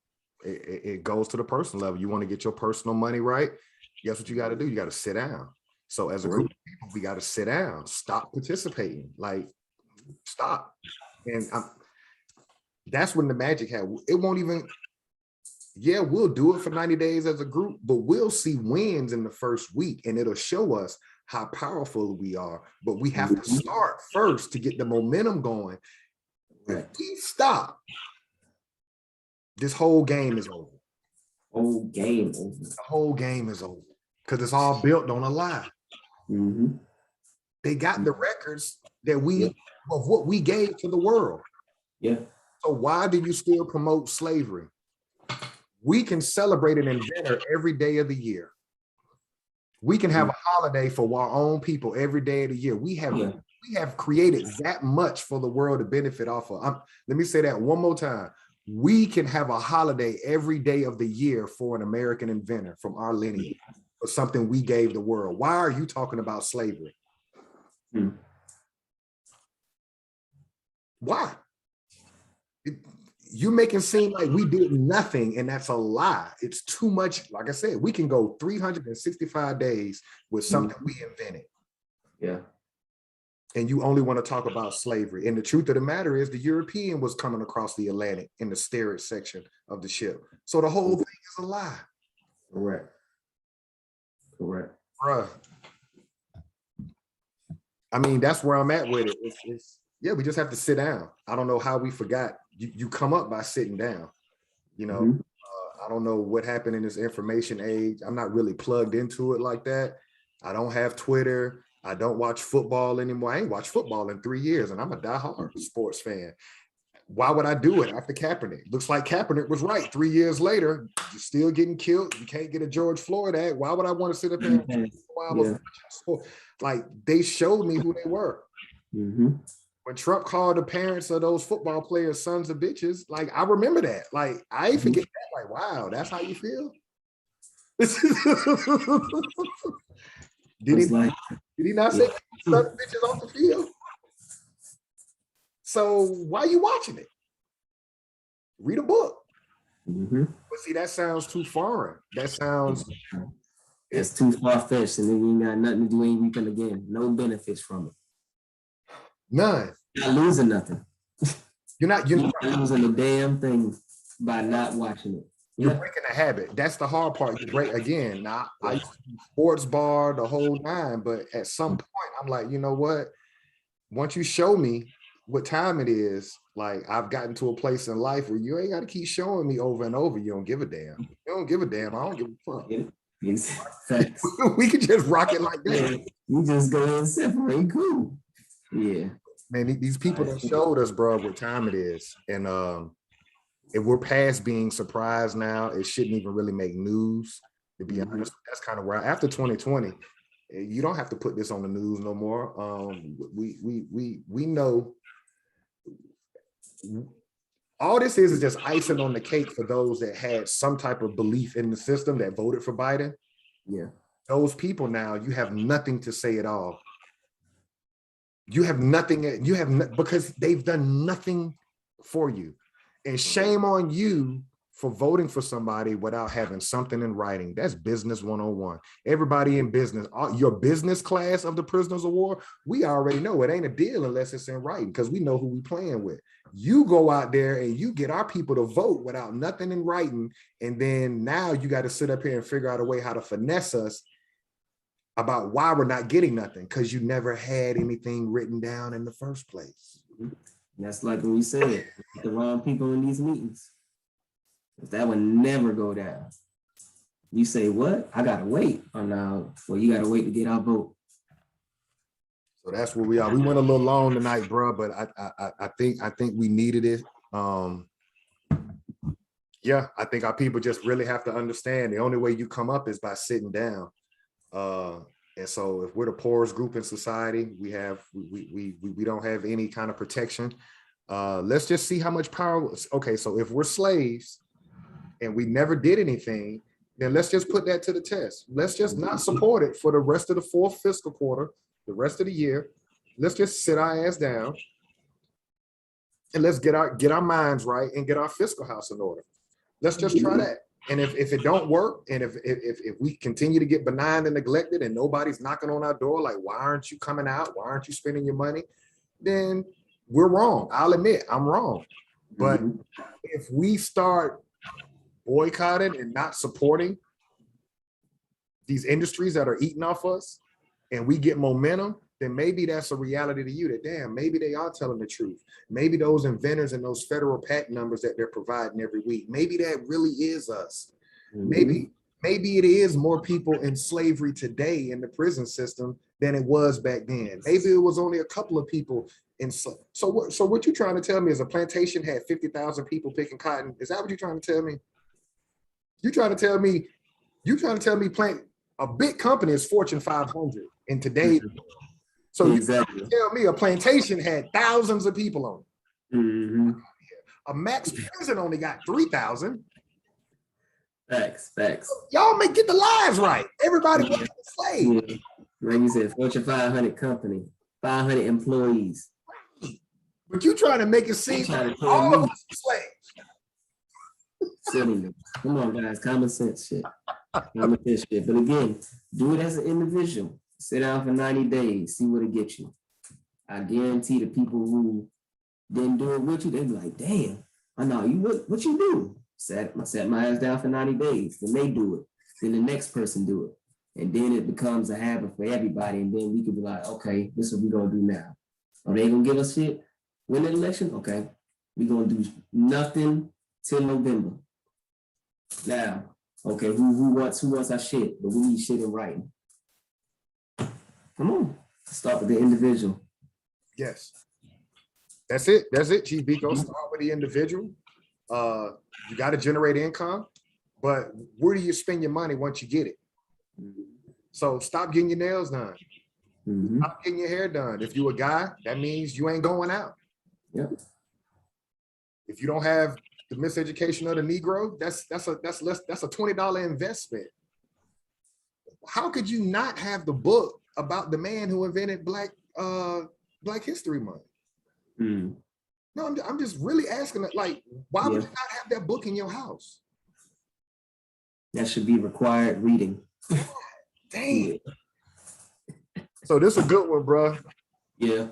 it goes to the personal level. You want to get your personal money right. Guess what you got to do? You got to sit down. So as a group of people, we got to sit down, stop participating, like stop. And that's when the magic happened. It won't even, we'll do it for 90 days as a group, but we'll see wins in the first week, and it'll show us how powerful we are. But we have to start first to get the momentum going. If we stop, this whole game is over. The whole game is over because it's all built on a lie. They got the records that of what we gave to the world. Yeah. So why do you still promote slavery? We can celebrate an inventor every day of the year. We can have a holiday for our own people every day of the year. We have created that much for the world to benefit off of. Let me say that one more time. We can have a holiday every day of the year for an American inventor from our lineage, for something we gave the world. Why are you talking about slavery? Why? You make it seem like we did nothing, and that's a lie. It's too much. Like I said, we can go 365 days with something we invented. Yeah. And you only want to talk about slavery. And the truth of the matter is the European was coming across the Atlantic in the steerage section of the ship. So the whole thing is a lie. Correct. Correct. Bruh. I mean, that's where I'm at with it. Yeah, we just have to sit down. I don't know how we forgot. You come up by sitting down. You know, I don't know what happened in this information age. I'm not really plugged into it like that. I don't have Twitter. I don't watch football anymore. I ain't watched football in 3 years, and I'm a diehard sports fan. Why would I do it after Kaepernick? Looks like Kaepernick was right. 3 years later, you're still getting killed. You can't get a George Floyd act. Why would I want to sit up here and like they showed me who they were. When Trump called the parents of those football players sons of bitches, like I remember that. Like I forget that. Like, wow, that's how you feel. Did he not say sons of bitches off the field? So why are you watching it? Read a book. But see, that sounds too foreign. That sounds it's too far-fetched, and then you ain't got nothing to do, ain't reaping again. No benefits from it. None. You're not losing nothing. You're not losing a damn thing by not watching it. You're breaking a habit. That's the hard part. You break again. Now I used to do sports bar the whole nine, but at some point I'm like, you know what? Once you show me what time it is, like I've gotten to a place in life where you ain't got to keep showing me over and over. You don't give a damn. You don't give a damn. I don't give a fuck. We could just rock it like that. You just go ahead and separate. Cool. Yeah. Man, these people that showed us, bro, what time it is. And if we're past being surprised now, it shouldn't even really make news, to be honest. That's kind of where after 2020, you don't have to put this on the news no more. We know all this is just icing on the cake for those that had some type of belief in the system that voted for Biden. Yeah. Those people now, you have nothing to say at all. You have nothing, because they've done nothing for you. And shame on you for voting for somebody without having something in writing. That's business 101. Everybody in business, your business class of the prisoners of war, we already know it ain't a deal unless it's in writing, because we know who we playing with. You go out there and you get our people to vote without nothing in writing. And then now you got to sit up here and figure out a way how to finesse us about why we're not getting nothing, because you never had anything written down in the first place. That's like when we said, the wrong people in these meetings. That would never go down. You say, what? I gotta wait. Oh no, well, you gotta wait to get our vote. So that's where we are. We went a little long tonight, bro, but I think we needed it. Yeah, I think our people just really have to understand the only way you come up is by sitting down. And so if we're the poorest group in society, we don't have any kind of protection. Let's just see how much power. Okay, so if we're slaves and we never did anything, then let's just put that to the test. Let's just not support it for the rest of the fourth fiscal quarter, the rest of the year. Let's just sit our ass down and let's get our minds right and get our fiscal house in order. Let's just try that. And if it don't work, and if we continue to get benign and neglected and nobody's knocking on our door, like, why aren't you coming out? Why aren't you spending your money? Then we're wrong. I'll admit I'm wrong. But if we start boycotting and not supporting these industries that are eating off us, and we get momentum, then maybe that's a reality to you that, damn, maybe they are telling the truth. Maybe those inventors and those federal patent numbers that they're providing every week, maybe that really is us. Maybe it is more people in slavery today in the prison system than it was back then. Maybe it was only a couple of people So what you trying to tell me is a plantation had 50,000 people picking cotton? Is that what you're trying to tell me? You trying to tell me a big company is Fortune 500 in today's world. So exactly. you tell me a plantation had thousands of people on it. Mm-hmm. A max prison only got 3,000. Facts. Y'all may get the lives right. Everybody was a slave. Yeah. Like you said, Fortune 500 company, 500 employees. But you trying to make it seem like all of us are slaves. Silliness. Come on, guys, common sense shit. Common sense shit. But again, do it as an individual. Sit down for 90 days, see what it gets you. I guarantee the people who didn't do it with you, they be like, damn, I know you what you do? Set my ass down for 90 days. Then they do it. Then the next person do it. And then it becomes a habit for everybody. And then we can be like, okay, this is what we're gonna do now. Are they gonna give us shit? Win the election? Okay. We're gonna do nothing till November. Now, okay, who wants our shit? But we need shit in writing. Come on. Start with the individual. Yes. That's it, Chief Biko. Start with the individual. You got to generate income, but where do you spend your money once you get it? So stop getting your nails done. Mm-hmm. Stop getting your hair done. If you a guy, that means you ain't going out. Yep. If you don't have the miseducation of the Negro, that's a $20 investment. How could you not have the book about the man who invented Black History Month? Mm. No, I'm just really asking that, like, why would you not have that book in your house? That should be required reading. Dang. So this is a good one, bro. Yeah.